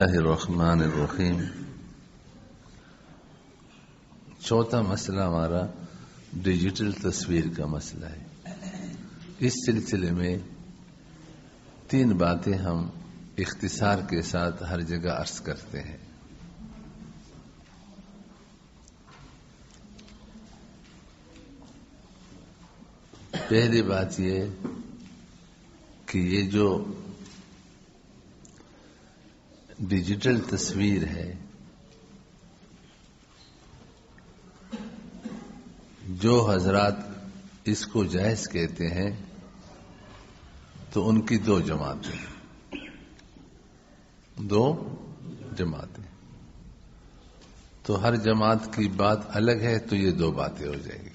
اللہ الرحمن الرحیم۔ چوتھا مسئلہ ہمارا ڈیجیٹل تصویر کا مسئلہ ہے۔ اس سلسلے میں 3 باتیں ہم اختصار کے ساتھ ہر جگہ عرض کرتے ہیں۔ پہلی بات یہ کہ یہ جو ڈیجیٹل تصویر ہے، جو حضرات اس کو جائز کہتے ہیں تو ان کی 2 جماعتیں تو ہر جماعت کی بات الگ ہے، تو یہ 2 باتیں ہو جائیں گی۔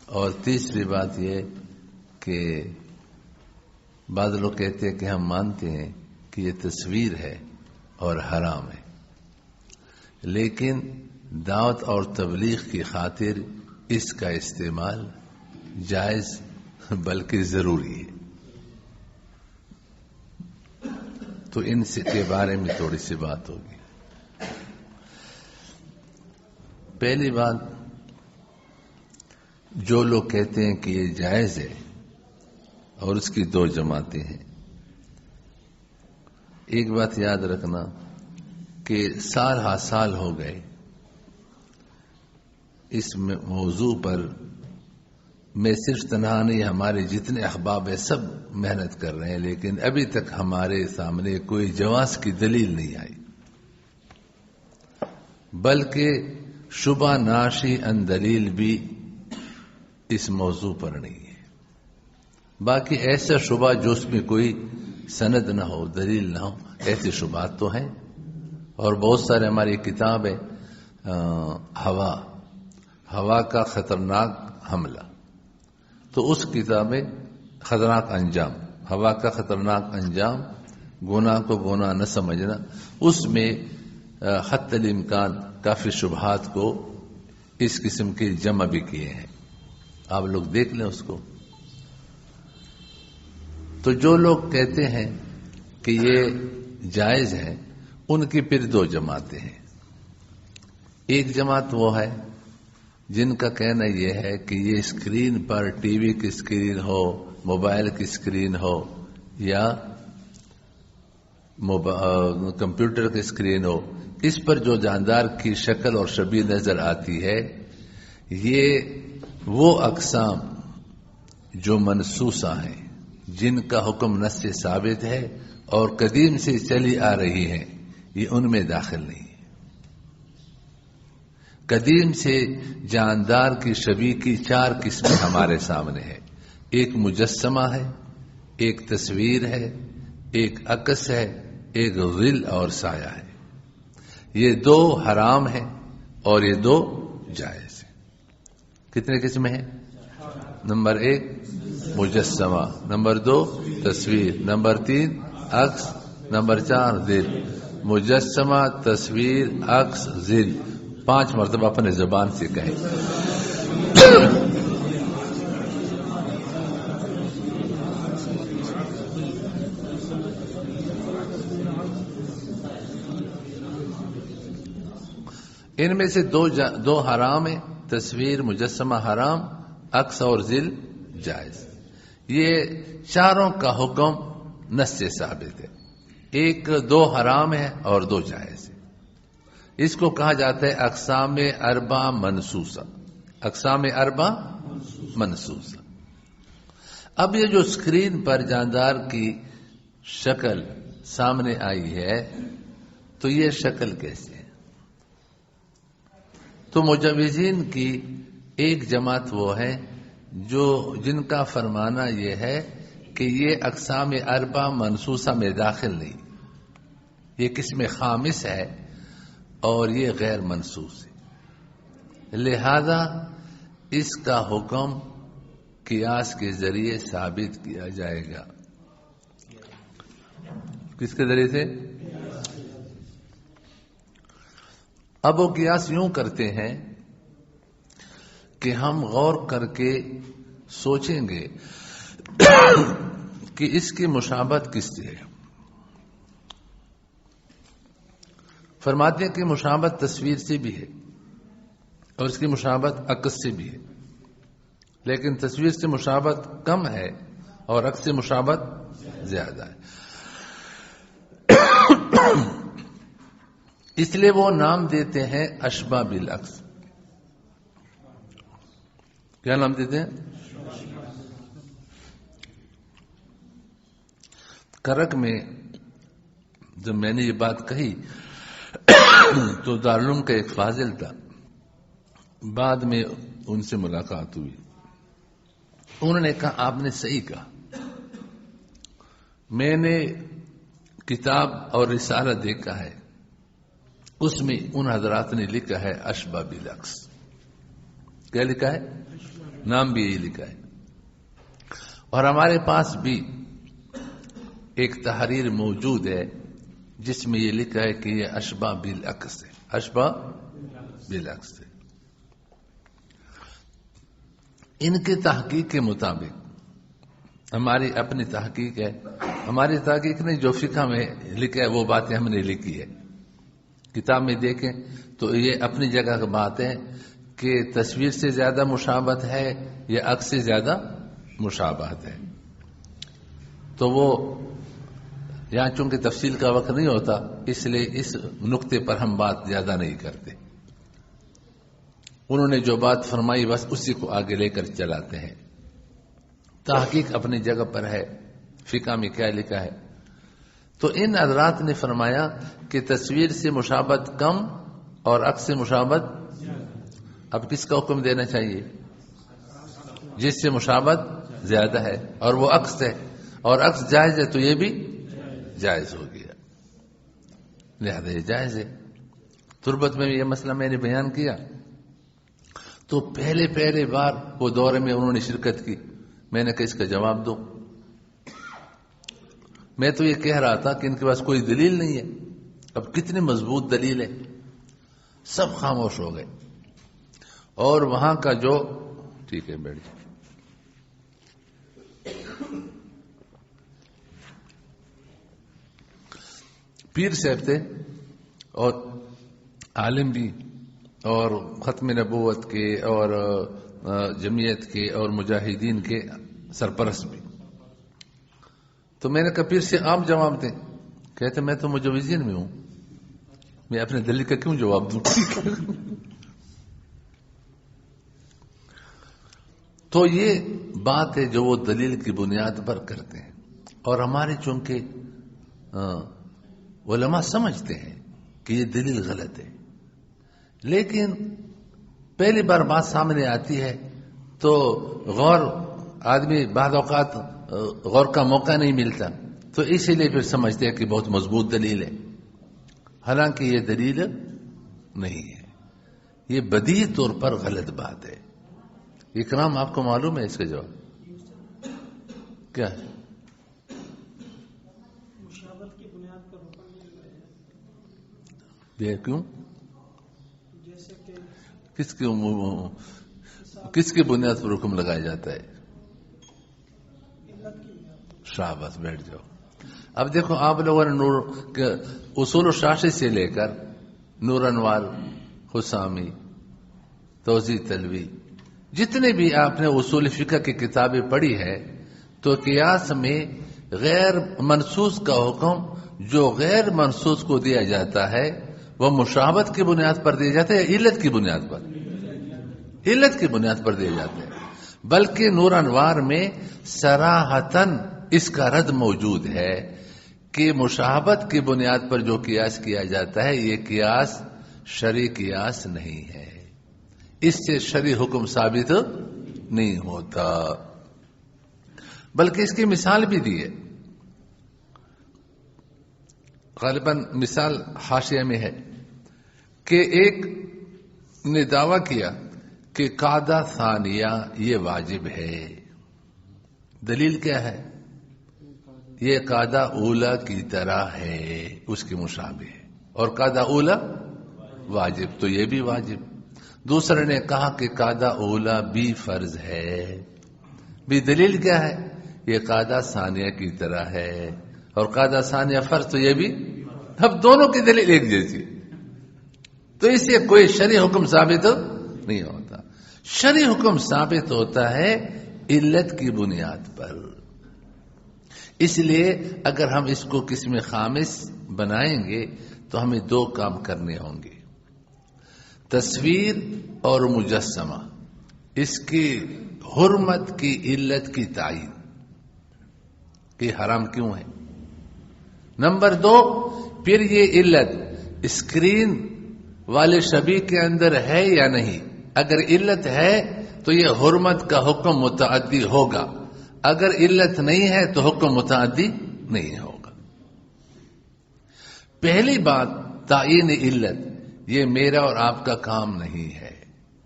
اور تیسری بات یہ کہ بعض لوگ کہتے ہیں کہ ہم مانتے ہیں کہ یہ تصویر ہے اور حرام ہے، لیکن دعوت اور تبلیغ کی خاطر اس کا استعمال جائز بلکہ ضروری ہے۔ تو ان کے بارے میں تھوڑی سی بات ہوگی۔ پہلی بات، جو لوگ کہتے ہیں کہ یہ جائز ہے اور اس کی 2 جماعتیں ہیں، ایک بات یاد رکھنا کہ سال ہا سال ہو گئے اس موضوع پر، میں صرف تنہا نہیں، ہمارے جتنے احباب ہیں سب محنت کر رہے ہیں، لیکن ابھی تک ہمارے سامنے کوئی جواز کی دلیل نہیں آئی، بلکہ شبہ ناشی ان دلیل بھی اس موضوع پر نہیں ہے۔ باقی ایسا شبہ جو اس میں کوئی سند نہ ہو، دلیل نہ ہو، ایسے شبہات تو ہیں۔ اور بہت سارے، ہماری کتاب ہے ہوا کا خطرناک حملہ، تو اس کتاب میں خطرناک انجام، ہوا کا خطرناک انجام، گناہ کو گناہ نہ سمجھنا، اس میں حتی الامکان کافی شبہات کو اس قسم کے جمع بھی کیے ہیں، آپ لوگ دیکھ لیں اس کو۔ تو جو لوگ کہتے ہیں کہ یہ جائز ہے، ان کی پھر 2 جماعتیں ہیں۔ ایک جماعت وہ ہے جن کا کہنا یہ ہے کہ یہ اسکرین پر، ٹی وی کی اسکرین ہو، موبائل کی اسکرین ہو یا کمپیوٹر کی اسکرین ہو، اس پر جو جاندار کی شکل اور شبیہ نظر آتی ہے، یہ وہ اقسام جو منسوسہ ہیں، جن کا حکم نص سے ثابت ہے اور قدیم سے چلی آ رہی ہے، یہ ان میں داخل نہیں ہے۔ قدیم سے جاندار کی شبیہ کی 4 قسمیں ہمارے سامنے ہیں۔ ایک مجسمہ ہے، ایک تصویر ہے، ایک عکس ہے، ایک ظل اور سایہ ہے۔ یہ 2 حرام ہیں اور یہ 2 جائز ہیں۔ کتنے قسمیں ہیں؟ نمبر 1 مجسمہ، نمبر 2 تصویر، نمبر 3 عکس، نمبر 4 ظل۔ مجسمہ، تصویر، عکس، ظل، 5 مرتبہ اپنے زبان سے کہیں۔ ان میں سے 2 حرام ہیں، تصویر مجسمہ حرام، عکس اور ظل جائز۔ یہ چاروں کا حکم نص سے ثابت ہے، 2 حرام ہے اور 2 جائز ہے۔ اس کو کہا جاتا ہے اقسام 4 منسوسہ، اقسام 4 منسوسہ۔ اب یہ جو اسکرین پر جاندار کی شکل سامنے آئی ہے، تو یہ شکل کیسے ہے؟ تو مجوزین کی ایک جماعت وہ ہے جن کا فرمانا یہ ہے کہ یہ اقسام 4 منسوسہ میں داخل نہیں، یہ قسم خامس ہے اور یہ غیر منسوس ہے، لہذا اس کا حکم قیاس کے ذریعے ثابت کیا جائے گا۔ کس کے ذریعے سے؟ اب وہ قیاس یوں کرتے ہیں کہ ہم غور کر کے سوچیں گے کہ اس کی مشابہت کس سے ہے۔ فرماتے ہیں کہ مشابہت تصویر سے بھی ہے اور اس کی مشابہت عکس سے بھی ہے، لیکن تصویر سے مشابہت کم ہے اور عکس سے مشابہت زیادہ ہے۔ اس لیے وہ نام دیتے ہیں اشباہ بالعکس۔ کیا نام دیتے ہیں؟ کرک میں جب میں نے یہ بات کہی تو دارالعلوم کا ایک فاضل تھا، بعد میں ان سے ملاقات ہوئی، انہوں نے کہا آپ نے صحیح کہا، میں نے کتاب اور رسالہ دیکھا ہے، اس میں ان حضرات نے لکھا ہے اشباہ بالعکس۔ کیا لکھا ہے؟ نام بھی یہی لکھا ہے، اور ہمارے پاس بھی ایک تحریر موجود ہے جس میں یہ لکھا ہے کہ یہ اشباہ بالعکس ہے، اشباہ بالعکس ہے۔ ان کے تحقیق کے مطابق، ہماری اپنی تحقیق ہے، ہماری تحقیق نے جو فقہ میں لکھا ہے وہ باتیں ہم نے لکھی ہے، کتاب میں دیکھیں تو یہ اپنی جگہ کی بات ہے کہ تصویر سے زیادہ مشابہت ہے یا عکس سے زیادہ مشابہت ہے۔ تو وہ یہاں چونکہ تفصیل کا وقت نہیں ہوتا، اس لیے اس نقطے پر ہم بات زیادہ نہیں کرتے، انہوں نے جو بات فرمائی بس اسی کو آگے لے کر چلاتے ہیں۔ تحقیق اپنی جگہ پر ہے، فقہ میں کیا لکھا ہے۔ تو ان حضرات نے فرمایا کہ تصویر سے مشابہت کم اور عکس سے مشابہت، اب کس کا حکم دینا چاہیے؟ جس سے مشابہت زیادہ ہے اور وہ عکس ہے، اور عکس جائز ہے تو یہ بھی جائز ہو گیا، لہذا یہ جائز ہے۔ تربت میں یہ مسئلہ میں نے بیان کیا تو پہلے بار وہ دورے میں انہوں نے شرکت کی، میں نے کہا اس کا جواب دو۔ میں تو یہ کہہ رہا تھا کہ ان کے پاس کوئی دلیل نہیں ہے، اب کتنی مضبوط دلیل ہے، سب خاموش ہو گئے، اور وہاں کا جو ٹھیک ہے بیٹھ جائے، پیر صاحب تھے اور عالم بھی اور ختم نبوت کے اور جمعیت کے اور مجاہدین کے سرپرست بھی، تو میں نے کہا پیر سے آپ جواب دیں، کہتے میں تو مجوزین میں ہوں، میں اپنے دلیل کا کیوں جواب دوں؟ تو یہ بات ہے جو وہ دلیل کی بنیاد پر کرتے ہیں، اور ہمارے چونکہ علماء سمجھتے ہیں کہ یہ دلیل غلط ہے، لیکن پہلی بار بات سامنے آتی ہے تو غور آدمی بعض اوقات غور کا موقع نہیں ملتا، تو اسی لیے پھر سمجھتے ہیں کہ بہت مضبوط دلیل ہے، حالانکہ یہ دلیل نہیں ہے، یہ بدیہی طور پر غلط بات ہے۔ اکرام آپ کو معلوم ہے اس کا جواب کیا ہے؟ مشابہت کی بنیاد پر حکم نہیں لگایا یہ کیوں؟ جیسے کہ کس کی بنیاد پر حکم لگایا جاتا ہے؟ علت کی شاباش، بیٹھ جاؤ۔ اب دیکھو آپ لوگوں نے اصول و شاشی سے لے کر نور انوار، حسامی، توضیح تلوی، جتنے بھی آپ نے اصول فقہ کی کتابیں پڑھی ہے تو قیاس میں غیر منصوص کا حکم جو غیر منصوص کو دیا جاتا ہے وہ مشابہت کی بنیاد پر دیا جاتا ہے یا علت کی بنیاد پر؟ علت کی بنیاد پر دیا جاتا ہے، بلکہ نور انوار میں صراحتاً اس کا رد موجود ہے کہ مشابہت کی بنیاد پر جو قیاس کیا جاتا ہے یہ قیاس شرعی قیاس نہیں ہے، اس سے شرعی حکم ثابت نہیں ہوتا، بلکہ اس کی مثال بھی دی ہے۔ غالباً مثال حاشیہ میں ہے کہ ایک نے دعویٰ کیا کہ قاعدہ ثانیہ یہ واجب ہے، دلیل کیا ہے؟ یہ قاعدہ اولا کی طرح ہے، اس کے مشابہ ہے، اور قاعدہ اولا واجب تو یہ بھی واجب۔ دوسرے نے کہا کہ قاعدہ اولا بھی فرض ہے، بھی دلیل کیا ہے؟ یہ قاعدہ ثانیہ کی طرح ہے، اور قاعدہ ثانیہ فرض تو یہ بھی، اب دونوں کی دلیل ایک جیسی، تو اس سے کوئی شرعی حکم ثابت نہیں ہوتا. شرعی حکم ثابت ہوتا ہے علت کی بنیاد پر. اس لیے اگر ہم اس کو قسم خامس بنائیں گے تو ہمیں دو کام کرنے ہوں گے. تصویر اور مجسمہ، اس کی حرمت کی علت کی تعین کہ حرام کیوں ہے. نمبر دو، پھر یہ علت اسکرین والے شبیہ کے اندر ہے یا نہیں. اگر علت ہے تو یہ حرمت کا حکم متعدی ہوگا، اگر علت نہیں ہے تو حکم متعدی نہیں ہوگا. پہلی بات، تعین علت یہ میرا اور آپ کا کام نہیں ہے،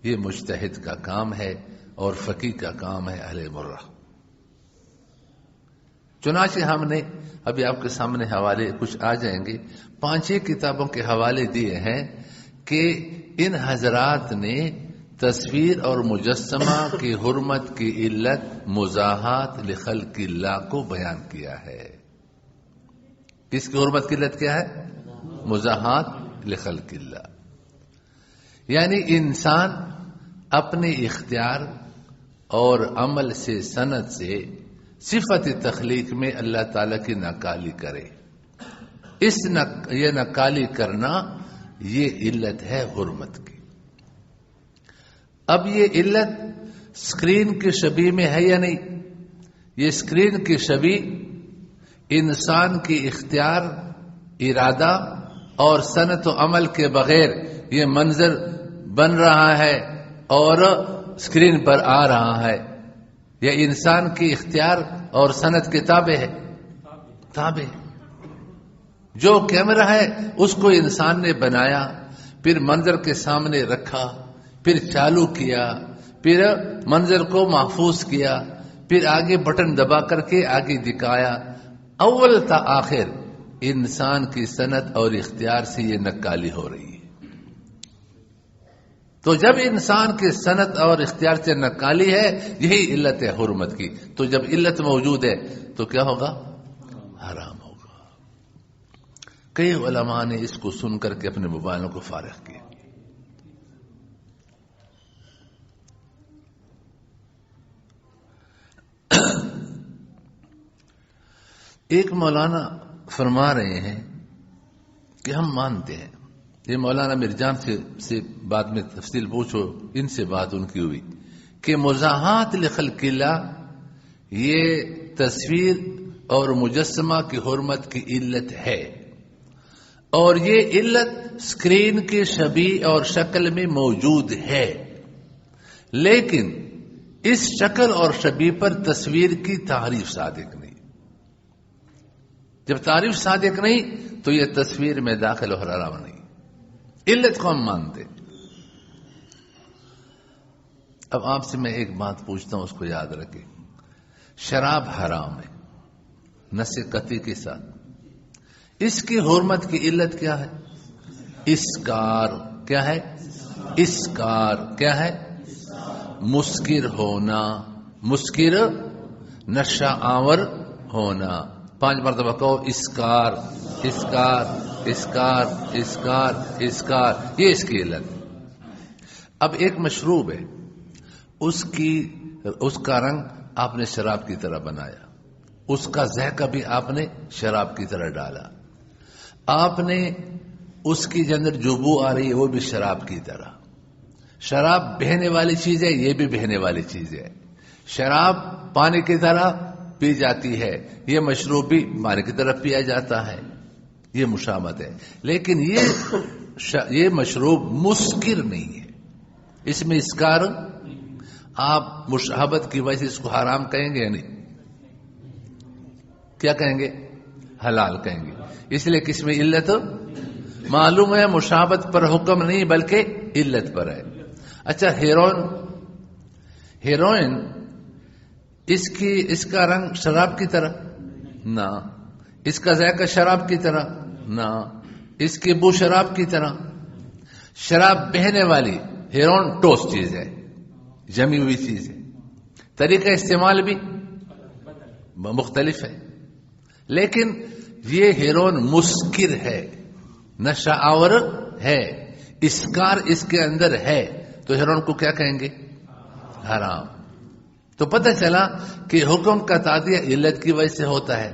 یہ مجتہد کا کام ہے اور فقیہ کا کام ہے اہل مرہ. چنانچہ ہم نے ابھی آپ کے سامنے حوالے کچھ آ جائیں گے، 5-6 کتابوں کے حوالے دیے ہیں کہ ان حضرات نے تصویر اور مجسمہ کی حرمت کی علت مزاحات لخلق اللہ کو بیان کیا ہے. کس کی حرمت کی علت کیا ہے؟ مزاحات لخلق اللہ. یعنی انسان اپنے اختیار اور عمل سے، صنعت سے صفت تخلیق میں اللہ تعالی کی ناکالی کرے. یہ ناکالی کرنا یہ علت ہے حرمت کی. اب یہ علت اسکرین کے شبیہ میں ہے یا نہیں؟ یہ اسکرین کی شبیہ انسان کی اختیار، ارادہ اور صنعت و عمل کے بغیر یہ منظر بن رہا ہے اور اسکرین پر آ رہا ہے. یہ انسان کی اختیار اور صنعت کے تابع ہے. تابع جو کیمرہ ہے اس کو انسان نے بنایا، پھر منظر کے سامنے رکھا، پھر چالو کیا، پھر منظر کو محفوظ کیا، پھر آگے بٹن دبا کر کے آگے دکھایا. اول تا آخر انسان کی صنعت اور اختیار سے یہ نقالی ہو رہی ہے. تو جب انسان کی صنعت اور اختیار سے نقالی ہے، یہی علت ہے حرمت کی. تو جب علت موجود ہے تو کیا ہوگا؟ حرام ہوگا. کئی علماء نے اس کو سن کر کے اپنے موبائلوں کو فارغ کیا. ایک مولانا فرما رہے ہیں کہ ہم مانتے ہیں، یہ مولانا مرجان سے بعد میں تفصیل پوچھو، ان سے بات ان کی ہوئی کہ مزاحات لخلق اللہ یہ تصویر اور مجسمہ کی حرمت کی علت ہے، اور یہ علت اسکرین کی شبیہ اور شکل میں موجود ہے، لیکن اس شکل اور شبیہ پر تصویر کی تعریف صادق نہیں. جب تعریف صادق نہیں تو یہ تصویر میں داخل اور حرام نہیں. علت کو ہم مانتے. اب آپ سے میں ایک بات پوچھتا ہوں، اس کو یاد رکھیں. شراب حرام ہے نص قطعی کے ساتھ. اس کی حرمت کی علت کیا ہے؟ اسکار. کیا ہے؟ اسکار. کیا ہے؟ مسکر ہونا. مسکر نشہ آور ہونا. 5 مرتبہ کہو اسکار، اسکار، اسکار، اسکار، اسکار. یہ اس کی علت. اب ایک مشروب ہے، اس کا رنگ آپ نے شراب کی طرح بنایا، اس کا ذائقہ بھی آپ نے شراب کی طرح ڈالا، آپ نے اس کی اندر جو بو آ رہی ہے وہ بھی شراب کی طرح. شراب بہنے والی چیز ہے، یہ بھی بہنے والی چیز ہے. شراب پانی کی طرح پی جاتی ہے، یہ مشروب بھی پانی کی طرح پیا جاتا ہے. یہ مشابہت ہے. لیکن یہ مشروب مسکر نہیں ہے، اس میں اسکار. آپ مشابہت کی وجہ سے اس کو حرام کہیں گے یا نہیں؟ کیا کہیں گے؟ حلال کہیں گے. اس لیے کس میں علت معلوم ہے. مشابہت پر حکم نہیں بلکہ علت پر ہے. اچھا، ہیروئن اس کا رنگ شراب کی طرح نہ، اس کا ذائقہ شراب کی طرح نہ، اس کی بو شراب کی طرح. شراب بہنے والی، ہیروئن ٹوس چیز ہے، جمی ہوئی چیز ہے، طریقہ استعمال بھی مختلف ہے. لیکن یہ ہیروئن مسکر ہے، نشہ آور ہے، اسکار اس کے اندر ہے تو ہیرون کو کیا کہیں گے؟ حرام. تو پتہ چلا کہ حکم کا تعدیہ علت کی وجہ سے ہوتا ہے.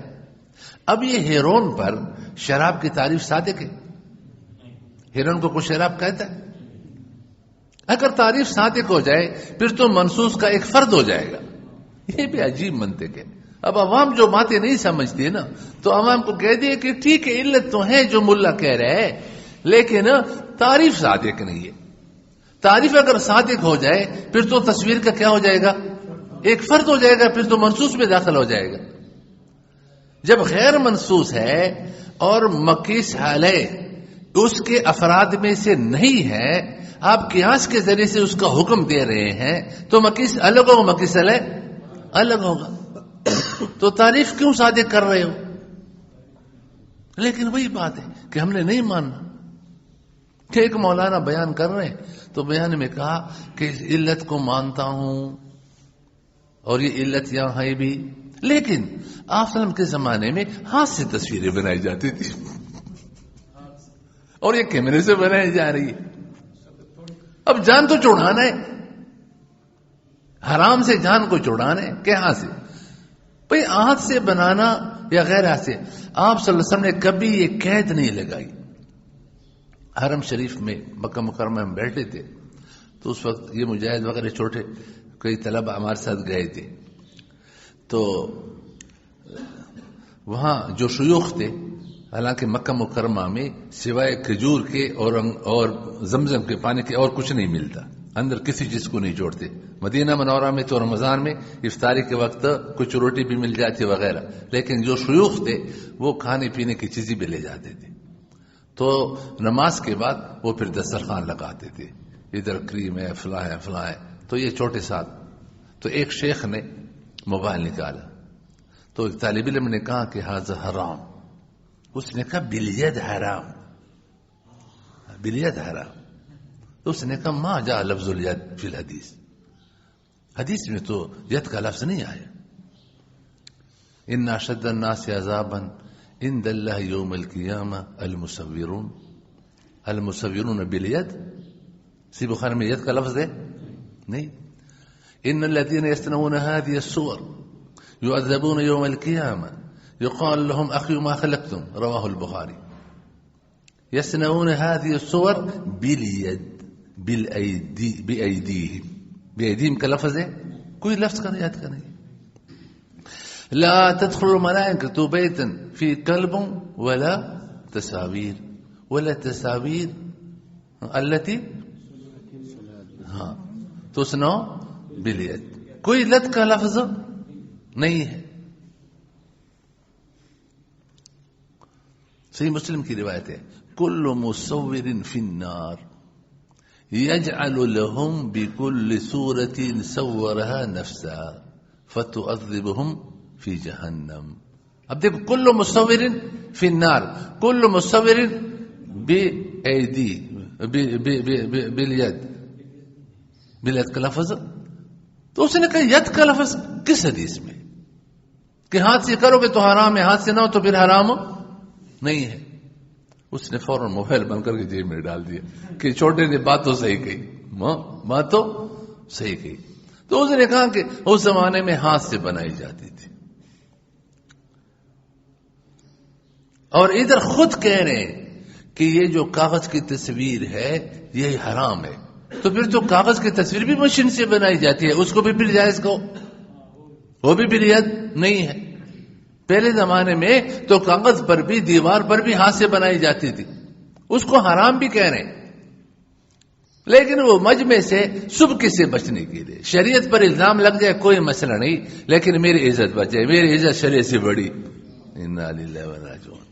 اب یہ ہیرون پر شراب کی تعریف صادق ہے؟ ہیرون کو کوئی شراب کہتا ہے؟ اگر تعریف صادق ہو جائے پھر تو منصوص کا ایک فرد ہو جائے گا. یہ بھی عجیب منطق ہے. اب عوام جو باتیں نہیں سمجھتی نا تو عوام کو کہہ دیے کہ ٹھیک ہے علت تو ہے جو ملا کہہ رہے ہیں لیکن تعریف صادق نہیں ہے. تعریف اگر صادق ہو جائے پھر تو تصویر کا کیا ہو جائے گا؟ ایک فرد ہو جائے گا, پھر تو منصوص میں داخل ہو جائے گا. جب غیر منصوص ہے اور مقیس علیہ اس کے افراد میں سے نہیں ہے, آپ قیاس کے ذریعے سے اس کا حکم دے رہے ہیں تو مقیس الگ ہوگا, مقیس علیہ الگ ہوگا. تو تعریف کیوں صادق کر رہے ہو؟ لیکن وہی بات ہے کہ ہم نے نہیں ماننا. کہ ایک مولانا بیان کر رہے ہیں تو بیان میں کہا کہ علت کو مانتا ہوں اور یہ علت یہاں ہے بھی, لیکن آپ صلی اللہ علیہ وسلم کے زمانے میں ہاتھ سے تصویریں بنائی جاتی تھی اور یہ کیمرے سے بنائی جا رہی ہے. اب جان تو چھڑانا ہے, حرام سے جان کو چھڑانا ہے. کہاں سے بھئی ہاتھ سے بنانا یا غیر ہاتھ سے؟ آپ صلی اللہ علیہ وسلم نے کبھی یہ قید نہیں لگائی. حرم شریف میں مکہ مکرمہ میں بیٹھے تھے تو اس وقت یہ مجاہد وغیرہ چھوٹے کئی طلبہ ہمارے ساتھ گئے تھے. تو وہاں جو شیوخ تھے, حالانکہ مکہ مکرمہ میں سوائے کھجور کے اور زمزم کے پانی کے اور کچھ نہیں ملتا, اندر کسی چیز کو نہیں جوڑتے. مدینہ منورہ میں تو رمضان میں افطاری کے وقت کچھ روٹی بھی مل جاتی وغیرہ, لیکن جو شیوخ تھے وہ کھانے پینے کی چیزیں بھی لے جاتے تھے. تو نماز کے بعد وہ پھر دسترخوان لگاتے تھے, ادھر کریم ہے, فلاں ہے, فلاں ہے. تو یہ چھوٹے ساتھ. تو ایک شیخ نے موبائل نکالا تو ایک طالب علم نے کہا کہ ھذا حرام. اس نے کہا بالید حرام, بالید حرام. تو اس نے کہا ما جاء لفظ الید فی الحدیث, حدیث میں تو ید کا لفظ نہیں آیا. ان اشد الناس عذابا عند اللہ یوم القیامہ المصورون, المصورون بالید. سی بخاری میں ید کا لفظ ہے نہیں. ان الذين يصنعون هذه الصور يعذبون يوم القيامة يقال لهم أخي ما خلقتم, رواه البخاري. يصنعون هذه الصور باليد بالأيدي بأيديهم, بأيديهم کا لفظ ہے, کوئی لفظ کا یاد کا نہیں. لا تدخل الملائكة بيتا في كلب ولا تصاوير, ولا تصاوير التي تصنع بالید, کوئی لت کا لفظ نہیں ہے. صحیح مسلم کی روایت ہے, کل مصور فی النار یجعل لهم بكل صورة صورها نفسها فتعذبهم فی جہنم. اب دیکھو, کل مصور فی النار, کل مصور بأیدی بالید, بالید کا لفظ. تو اس نے کہا ید کا لفظ کس حدیث میں؟ کہ ہاتھ سے کرو گے تو حرام ہے, ہاتھ سے نہ ہو تو پھر حرام نہیں ہے. اس نے فوراً موبائل بند کر کے جیب میں ڈال دیا کہ چھوٹے نے بات تو صحیح کہی, بات تو صحیح کہی. تو اس نے کہا کہ اس زمانے میں ہاتھ سے بنائی جاتی تھی, اور ادھر خود کہہ رہے ہیں کہ یہ جو کاغذ کی تصویر ہے یہ حرام ہے. تو پھر تو کاغذ کی تصویر بھی مشین سے بنائی جاتی ہے, اس کو بھی پھر جائز کو, وہ بھی پھر ید نہیں ہے. پہلے زمانے میں تو کاغذ پر بھی دیوار پر بھی ہاتھ سے بنائی جاتی تھی, اس کو حرام بھی کہہ رہے ہیں. لیکن وہ مجمع سے سبکی سے بچنے کے لیے, شریعت پر الزام لگ جائے کوئی مسئلہ نہیں, لیکن میری عزت بچے, میری عزت شریعت سے بڑی. انا للہ و انا راجعون.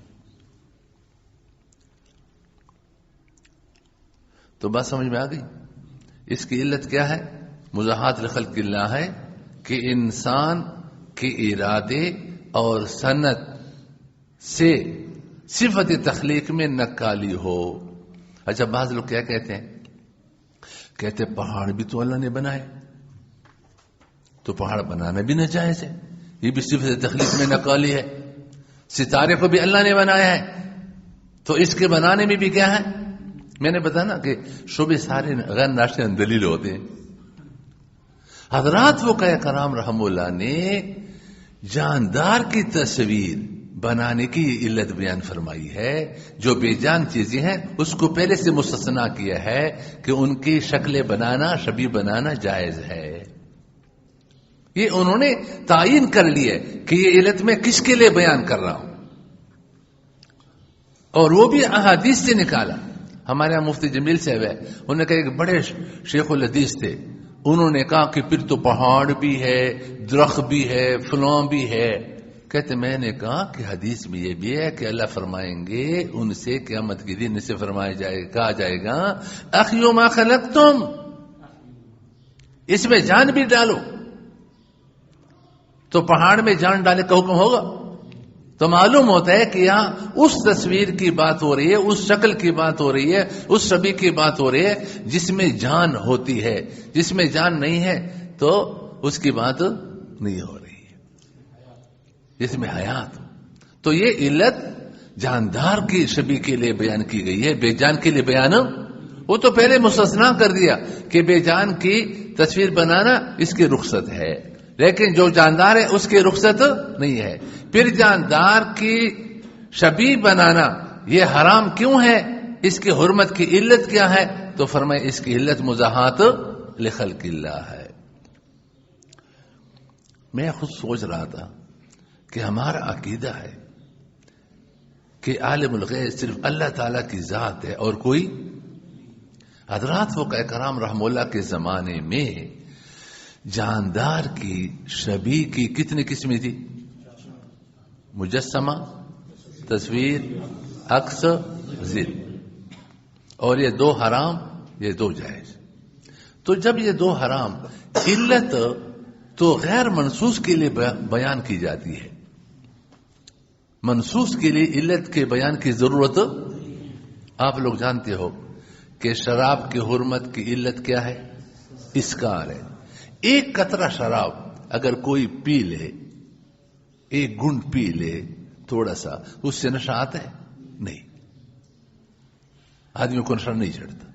تو بات سمجھ میں آ گئی. اس کی علت کیا ہے؟ مضاحات لخلق اللہ ہے کہ انسان کے ارادے اور صنعت سے صفت تخلیق میں نکالی ہو. اچھا, بعض لوگ کیا کہتے ہیں؟ کہتے پہاڑ بھی تو اللہ نے بنائے, تو پہاڑ بنانا بھی ناجائز ہے, یہ بھی صفت تخلیق میں نکالی ہے. ستارے کو بھی اللہ نے بنایا ہے, تو اس کے بنانے میں بھی کیا ہے؟ میں نے بتایا نا کہ شبے سارے غیر ناشتے دلیل ہوتے ہیں. حضرات فقہاء کرام رحم اللہ نے جاندار کی تصویر بنانے کی علت بیان فرمائی ہے. جو بے جان چیزیں ہیں اس کو پہلے سے مستثنا کیا ہے کہ ان کی شکلیں بنانا، شبیہ بنانا جائز ہے. یہ انہوں نے تعین کر لیا کہ یہ علت میں کس کے لیے بیان کر رہا ہوں، اور وہ بھی احادیث سے نکالا. ہمارے یہاں مفتی جمیل صاحب ہے، انہوں نے کہا ایک بڑے شیخ الحدیث تھے، انہوں نے کہا کہ پھر تو پہاڑ بھی ہے، درخت بھی ہے، فلاں بھی ہے. کہتے میں نے کہا کہ حدیث میں یہ بھی ہے کہ اللہ فرمائیں گے ان سے قیامت کے دن اسے کہا جائے گا اخیو ما خلقتم، اس میں جان بھی ڈالو. تو پہاڑ میں جان ڈالے کا حکم ہوگا؟ تو معلوم ہوتا ہے کہ یہاں اس تصویر کی بات ہو رہی ہے، اس شکل کی بات ہو رہی ہے، اس شبیہ کی بات ہو رہی ہے جس میں جان ہوتی ہے. جس میں جان نہیں ہے تو اس کی بات نہیں ہو رہی ہے، جس میں حیات. تو یہ علت جاندار کی شبیہ کے لیے بیان کی گئی ہے، بے جان کے لیے بیان وہ تو پہلے مستثنا کر دیا کہ بے جان کی تصویر بنانا اس کی رخصت ہے، لیکن جو جاندار ہے اس کی رخصت نہیں ہے. پھر جاندار کی شبیہ بنانا یہ حرام کیوں ہے، اس کی حرمت کی علت کیا ہے؟ تو فرمائے اس کی علت مزاحات لخلق اللہ ہے. میں خود سوچ رہا تھا کہ ہمارا عقیدہ ہے کہ عالم الغیب صرف اللہ تعالی کی ذات ہے اور کوئی. حضرات فقہاء کرام رحم اللہ کے زمانے میں جاندار کی شبیہ کی کتنی قسمیں تھی؟ مجسمہ، تصویر، عکس، ذل. اور یہ 2 حرام، یہ 2 جائز. تو جب یہ 2 حرام، علت تو غیر منصوص کے لیے بیان کی جاتی ہے. منصوص کے لیے علت کے بیان کی ضرورت. آپ لوگ جانتے ہو کہ شراب کی حرمت کی علت کیا ہے؟ اسکار ہے. ایک قطرہ شراب اگر کوئی پی لے، ایک گھنٹ پی لے تھوڑا سا، اس سے نشہ آتا ہے؟ نہیں، آدمی کو نشہ نہیں چڑھتا.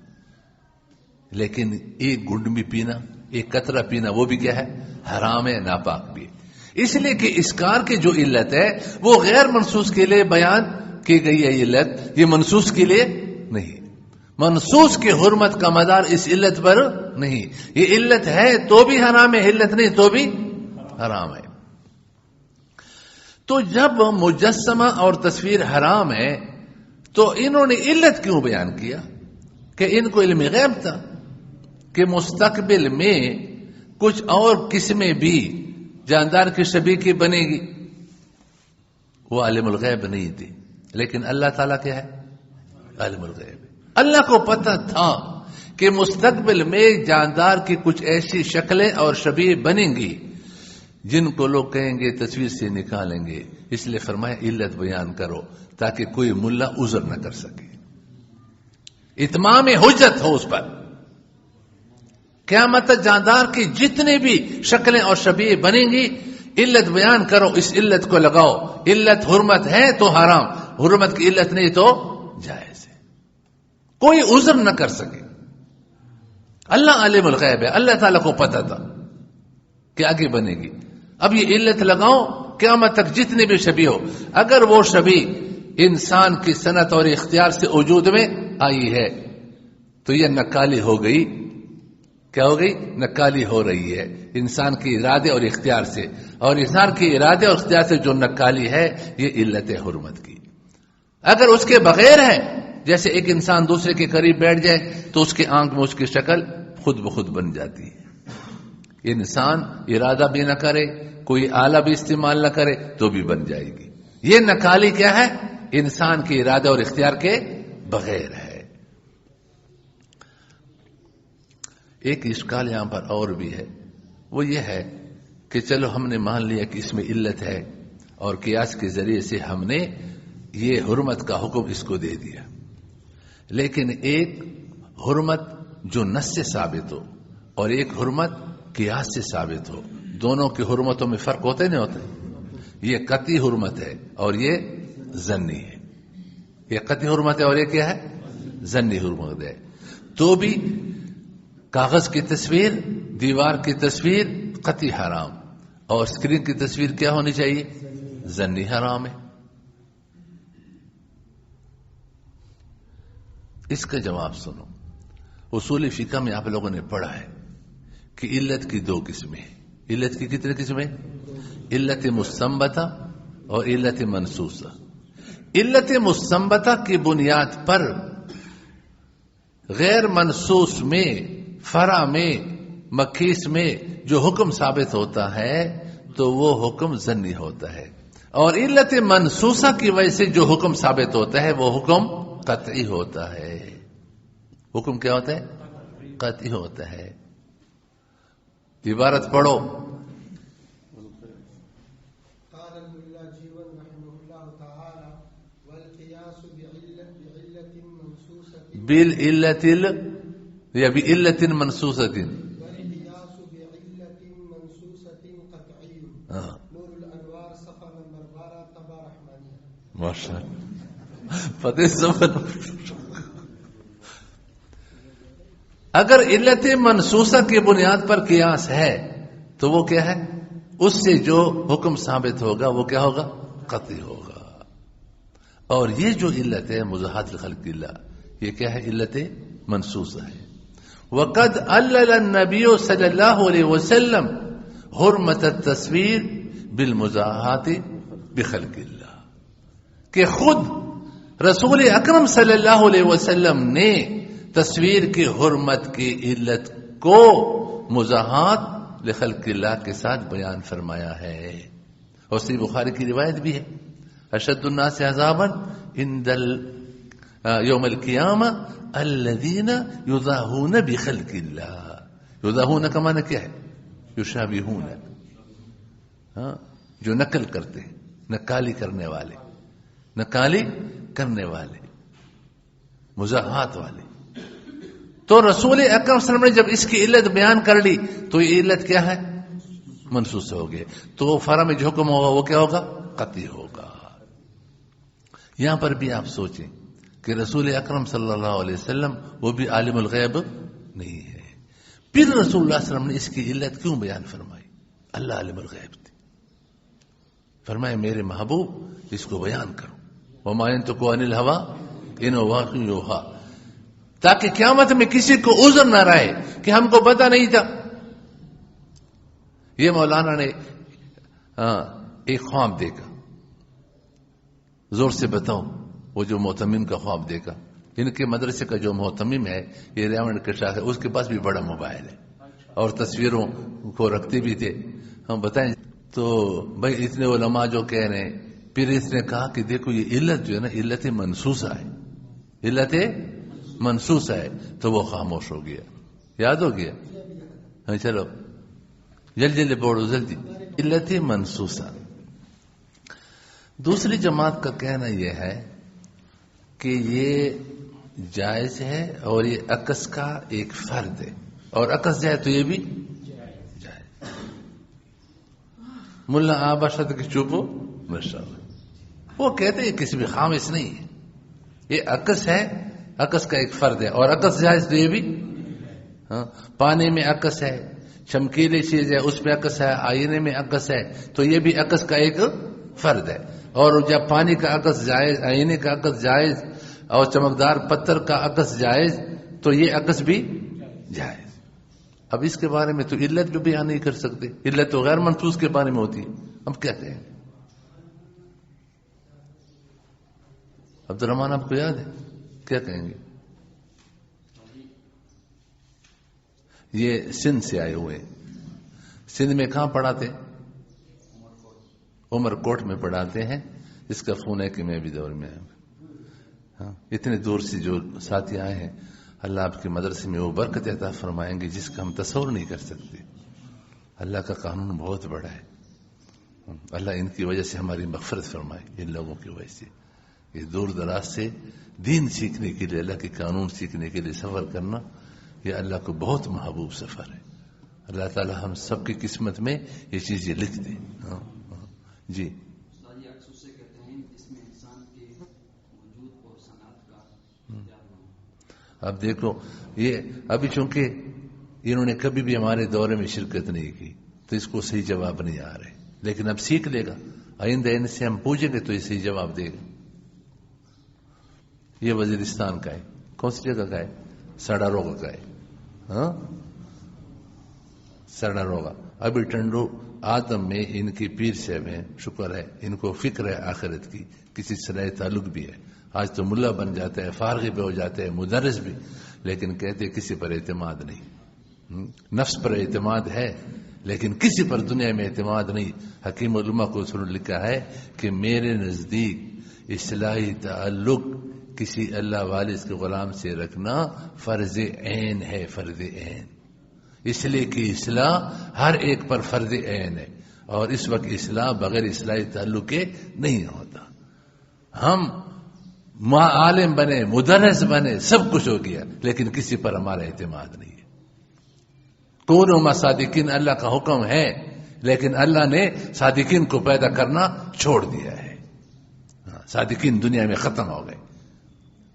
لیکن ایک گھنٹ بھی پینا، ایک قطرہ پینا، وہ بھی کیا ہے؟ حرام ہے، ناپاک بھی ہے. اس لیے کہ اسکار کی جو علت ہے وہ غیر منصوص کے لیے بیان کی گئی ہے علت، یہ منصوص کے لیے نہیں. منصوص کی حرمت کا مدار اس علت پر نہیں. یہ علت ہے تو بھی حرام ہے، علت نہیں تو بھی حرام ہے. تو جب مجسمہ اور تصویر حرام ہے تو انہوں نے علت کیوں بیان کیا؟ کہ ان کو علم غیب تھا کہ مستقبل میں کچھ اور قسمیں بھی جاندار کی شبیہ کی بنے گی. وہ عالم الغیب نہیں تھی، لیکن اللہ تعالیٰ کیا ہے؟ عالم الغیب. اللہ کو پتہ تھا کہ مستقبل میں جاندار کی کچھ ایسی شکلیں اور شبیہ بنیں گی جن کو لوگ کہیں گے تصویر سے نکالیں گے. اس لیے فرمایا علت بیان کرو تاکہ کوئی ملا عذر نہ کر سکے، اتمام حجت ہو اس پر. قیامت تک جاندار کی جتنے بھی شکلیں اور شبیہ بنیں گی، علت بیان کرو، اس علت کو لگاؤ. علت حرمت ہے تو حرام، حرمت کی علت نہیں تو جائز ہے، کوئی عذر نہ کر سکے. اللہ عالم الغیب ہے، اللہ تعالیٰ کو پتہ تھا کہ آگے بنے گی. اب یہ علت لگاؤ، قیامت تک جتنے بھی شبیہ ہو، اگر وہ شبیہ انسان کی صنعت اور اختیار سے وجود میں آئی ہے تو یہ نکالی ہو گئی. کیا ہو گئی؟ نکالی ہو رہی ہے انسان کے ارادے اور اختیار سے، اور انسان کے ارادے اور اختیار سے جو نکالی ہے یہ علت حرمت کی. اگر اس کے بغیر ہے، جیسے ایک انسان دوسرے کے قریب بیٹھ جائے تو اس کے آنکھ میں اس کی شکل خود بخود بن جاتی ہے. انسان ارادہ بھی نہ کرے، کوئی آلہ بھی استعمال نہ کرے تو بھی بن جائے گی. یہ نکالی کیا ہے؟ انسان کے ارادے اور اختیار کے بغیر ہے. ایک اشکال یہاں پر اور بھی ہے، وہ یہ ہے کہ چلو ہم نے مان لیا کہ اس میں علت ہے اور قیاس کے ذریعے سے ہم نے یہ حرمت کا حکم اس کو دے دیا، لیکن ایک حرمت جو نص سے ثابت ہو اور ایک حرمت قیاس سے ثابت ہو، دونوں کی حرمتوں میں فرق ہوتے نہیں ہوتے. یہ قطعی حرمت ہے اور یہ ظنی ہے. یہ قطعی حرمت ہے اور یہ کیا ہے؟ زنی حرمت ہے. تو بھی کاغذ کی تصویر، دیوار کی تصویر قطعی حرام، اور اسکرین کی تصویر کیا ہونی چاہیے؟ زنی حرام ہے. اس کا جواب سنو. اصول فقہ میں آپ لوگوں نے پڑھا ہے کہ علت کی 2 قسمیں ہیں. علت کی کتنے قسمیں؟ علت مستنبطہ اور علت منسوسہ. علت مستنبطہ کی بنیاد پر غیر منسوس میں، فرع میں، مکیس میں جو حکم ثابت ہوتا ہے تو وہ حکم ظنی ہوتا ہے، اور علت منسوسہ کی وجہ سے جو حکم ثابت ہوتا ہے وہ حکم قطعی ہوتا ہے. حکم کیا ہوتا ہے؟ قطعی ہوتا ہے. عبارت پڑھو. قال اللاجیون رحمه الله تعالى والقياس بعلة منصوصة بالعلة یا بعلة منصوصة والقياس بعلة منصوصة قطعي. نور الانوار صفحہ نمبر 12 طبع رحمانیہ. ماشاء اللہ فتح سمجھ. اگر علت منسوسہ کی بنیاد پر قیاس ہے تو وہ کیا ہے؟ اس سے جو حکم ثابت ہوگا وہ کیا ہوگا؟ قطعی ہوگا. اور یہ جو علت ہے مضاحات الخلق اللہ، یہ کیا ہے؟ علت منسوسہ ہے. وقد علل النبی صلی اللہ علیہ وسلم حرمت التصویر بالمضاحات بخلق اللہ، کہ خود رسول اکرم صلی اللہ علیہ وسلم نے تصویر کی حرمت کی علت کو مضاحات لخلق اللہ کے ساتھ بیان فرمایا ہے. اور صحیح بخاری کی روایت بھی ہے، اشد الناس عذابا عند یوم القیامہ الذین یضاہون بخلق اللہ. یضاہون کا معنی کیا ہے؟ یشابہون، جو نقل کرتے ہیں، نقالی کرنے والے، نقالی کرنے والے، مضاحات والے. تو رسول اکرم صلی اللہ علیہ وسلم نے جب اس کی علت بیان کر لی تو یہ علت کیا ہے؟ منسوس ہو گئے. تو فرع میں جو حکم ہوگا وہ کیا ہوگا؟ قطعی ہوگا. یہاں پر بھی آپ سوچیں کہ رسول اکرم صلی اللہ علیہ وسلم وہ بھی عالم الغیب نہیں ہے، پھر رسول اللہ صلی اللہ علیہ وسلم نے اس کی علت کیوں بیان فرمائی؟ اللہ عالم الغیب تھی. فرمائے میرے محبوب اس کو بیان کرو. وما ينطق عن الهوى ان هو وحی یوحی، تاکہ قیامت میں کسی کو عذر نہ رہے کہ ہم کو پتہ نہیں تھا. یہ مولانا نے ایک خواب دیکھا. زور سے بتاؤ وہ جو محتمم کا خواب دیکھا. ان کے مدرسے کا جو محتمم ہے یہ ریاونڈ کا شاخ ہے، اس کے پاس بھی بڑا موبائل ہے اور تصویروں کو رکھتے بھی تھے. ہم بتائیں تو بھائی اتنے علماء جو کہہ رہے ہیں، پھر اس نے کہا کہ دیکھو یہ علت جو ہے نا علت منسوسہ ہے، علت منسوس ہے. تو وہ خاموش ہو گیا. یاد ہو گیا؟ ہاں چلو جلدی جلدی پڑھو جلدی. علت منسوسہ. دوسری جماعت کا کہنا یہ ہے کہ یہ جائز ہے اور یہ عکس کا ایک فرد ہے، اور عکس جائے تو یہ بھی جائز. ملا آبا شد کی چوپو ماشاءاللہ، وہ کہتے ہیں کسی بھی خامس نہیں ہے، یہ عکس ہے، عکس کا ایک فرد ہے، اور عکس جائز تو یہ بھی. پانی میں عکس ہے، چمکیلی چیز ہے اس میں عکس ہے، آئینے میں عکس ہے، تو یہ بھی عکس کا ایک فرد ہے. اور جب پانی کا عکس جائز، آئینے کا عکس جائز، اور چمکدار پتھر کا عکس جائز، تو یہ عکس بھی جائز. اب اس کے بارے میں تو علت بھی بیان نہیں کر سکتے، علت تو غیر منصوص کے بارے میں ہوتی ہے. اب کیا کہیں؟ عبد الرحمان آپ کو یاد ہے کیا کہیں گے؟ یہ سندھ سے آئے ہوئے. سندھ میں کہاں پڑھاتے؟ عمر کوٹ میں پڑھاتے ہیں. اس کا فون ہے کہ میں بھی دور میں ہاں. اتنے دور سے جو ساتھی آئے ہیں، اللہ آپ کے مدرسے میں وہ برکت عطا فرمائیں گے جس کا ہم تصور نہیں کر سکتے. اللہ کا قانون بہت بڑا ہے. اللہ ان کی وجہ سے ہماری مغفرت فرمائے. ان لوگوں کی وجہ سے یہ دور دراز سے دین سیکھنے کے لیے، اللہ کے قانون سیکھنے کے لیے سفر کرنا، یہ اللہ کو بہت محبوب سفر ہے. اللہ تعالی ہم سب کی قسمت میں یہ چیزیں لکھ دیں. جی اب دیکھو یہ ابھی چونکہ انہوں نے کبھی بھی ہمارے دورے میں شرکت نہیں کی تو اس کو صحیح جواب نہیں آ رہے، لیکن اب سیکھ لے گا، آئندہ ان سے ہم پوچھیں گے تو یہ صحیح جواب دے گا۔ یہ وزیرستان کا ہے، کون سی جگہ کا ہے؟ سڑاروغا کا ہے، ہاں سڑاروغا۔ ابھی ٹنڈو آدم میں ان کی پیر صاحب ہیں، شکر ہے ان کو فکر ہے آخرت کی، کسی صلاح تعلق بھی ہے، آج تو ملا بن جاتا ہے، فارغ بھی ہو جاتا ہے، مدرس بھی، لیکن کہتے کسی پر اعتماد نہیں۔ نفس پر اعتماد ہے لیکن کسی پر دنیا میں اعتماد نہیں۔ حکیم علماء کو سن لکھا ہے کہ میرے نزدیک اصلاحی تعلق کسی اللہ والد کے غلام سے رکھنا فرض عین ہے، فرض عین، اس لیے کہ اصلاح ہر ایک پر فرض عین ہے، اور اس وقت اصلاح بغیر اصلاحی تعلق کے نہیں ہوتا۔ ہم عالم بنے، مدرس بنے، سب کچھ ہو گیا لیکن کسی پر ہمارا اعتماد نہیں ہے۔ کونوا صادقین اللہ کا حکم ہے لیکن اللہ نے صادقین کو پیدا کرنا چھوڑ دیا ہے، صادقین دنیا میں ختم ہو گئے۔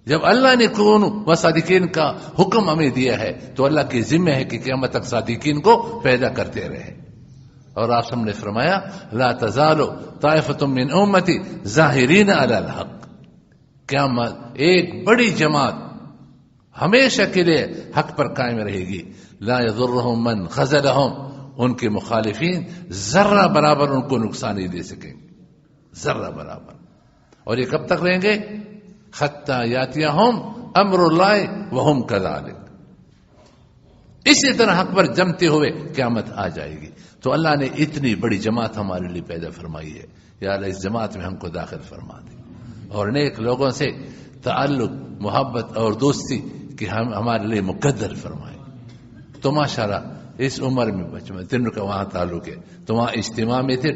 جب اللہ نے کونوا صادقین کا حکم ہمیں دیا ہے تو اللہ کی ذمہ ہے کہ قیامت تک صادقین کو پیدا کرتے رہے۔ اور آپ نے فرمایا لا تزال طائفۃ من امتی ظاہرین علی الحق، قیامت ایک بڑی جماعت ہمیشہ کے لیے حق پر قائم رہے گی، لا یضرهم من خذلهم، ان کے مخالفین ذرہ برابر ان کو نقصان نہیں دے سکیں گے، ذرہ برابر۔ اور یہ کب تک رہیں گے؟ حتی یاتیہم امر اللہ وہم کذالک، اسی طرح حق پر جمتے ہوئے قیامت آ جائے گی۔ تو اللہ نے اتنی بڑی جماعت ہمارے لیے پیدا فرمائی ہے، یا اللہ اس جماعت میں ہم کو داخل فرما دے، اور نیک لوگوں سے تعلق، محبت اور دوستی کہ ہم ہمارے لیے مقدر فرمائے۔ تو ماشاءاللہ اس عمر میں بچپن تینوں کا وہاں تعلق ہے، تو وہاں اجتماع میں تھے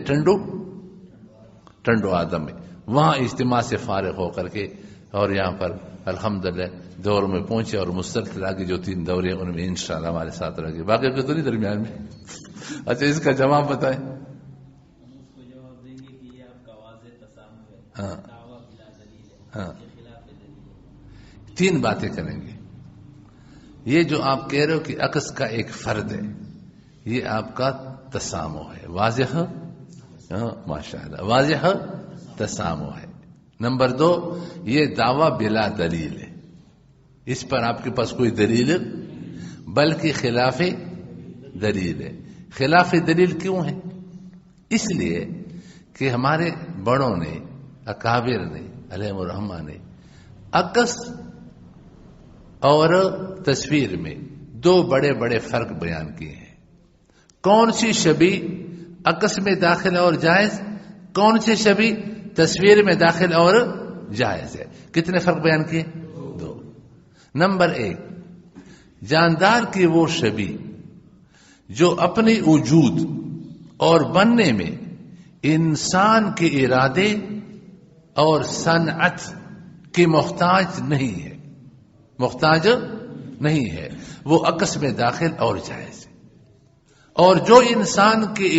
ٹنڈو آدم میں، وہاں اجتماع سے فارغ ہو کر کے اور یہاں پر الحمدللہ دور میں پہنچے، اور مسلسل آگے جو 3 دورے ان میں انشاءاللہ ہمارے ساتھ رہے گی، باقی کے تو نہیں درمیان میں۔ اچھا اس کا جواب بتائیں۔ ہاں ہاں 3 باتیں کریں گے۔ یہ جو آپ کہہ رہے ہو کہ عکس کا ایک فرد ہے، یہ آپ کا تسامح ہے، واضح، ماشاءاللہ واضح تسامح ہے۔ نمبر 2، یہ دعویٰ بلا دلیل ہے، اس پر آپ کے پاس کوئی دلیل بلکہ خلاف دلیل ہے۔ خلاف دلیل کیوں ہے؟ اس لیے کہ ہمارے بڑوں نے، اکابر نے علیہم الرحمہ نے عکس اور تصویر میں 2 بڑے بڑے فرق بیان کیے ہیں۔ کون سی شبیہ عکس میں داخل اور جائز، کون سی شبیہ تصویر میں داخل اور جائز ہے؟ کتنے فرق بیان کیے؟ 2۔ نمبر 1، جاندار کی وہ شبیہ جو اپنی وجود اور بننے میں انسان کے ارادے اور صنعت کی محتاج نہیں ہے، محتاج نہیں ہے، وہ عکس میں داخل اور جائز ہے۔ اور جو انسان کے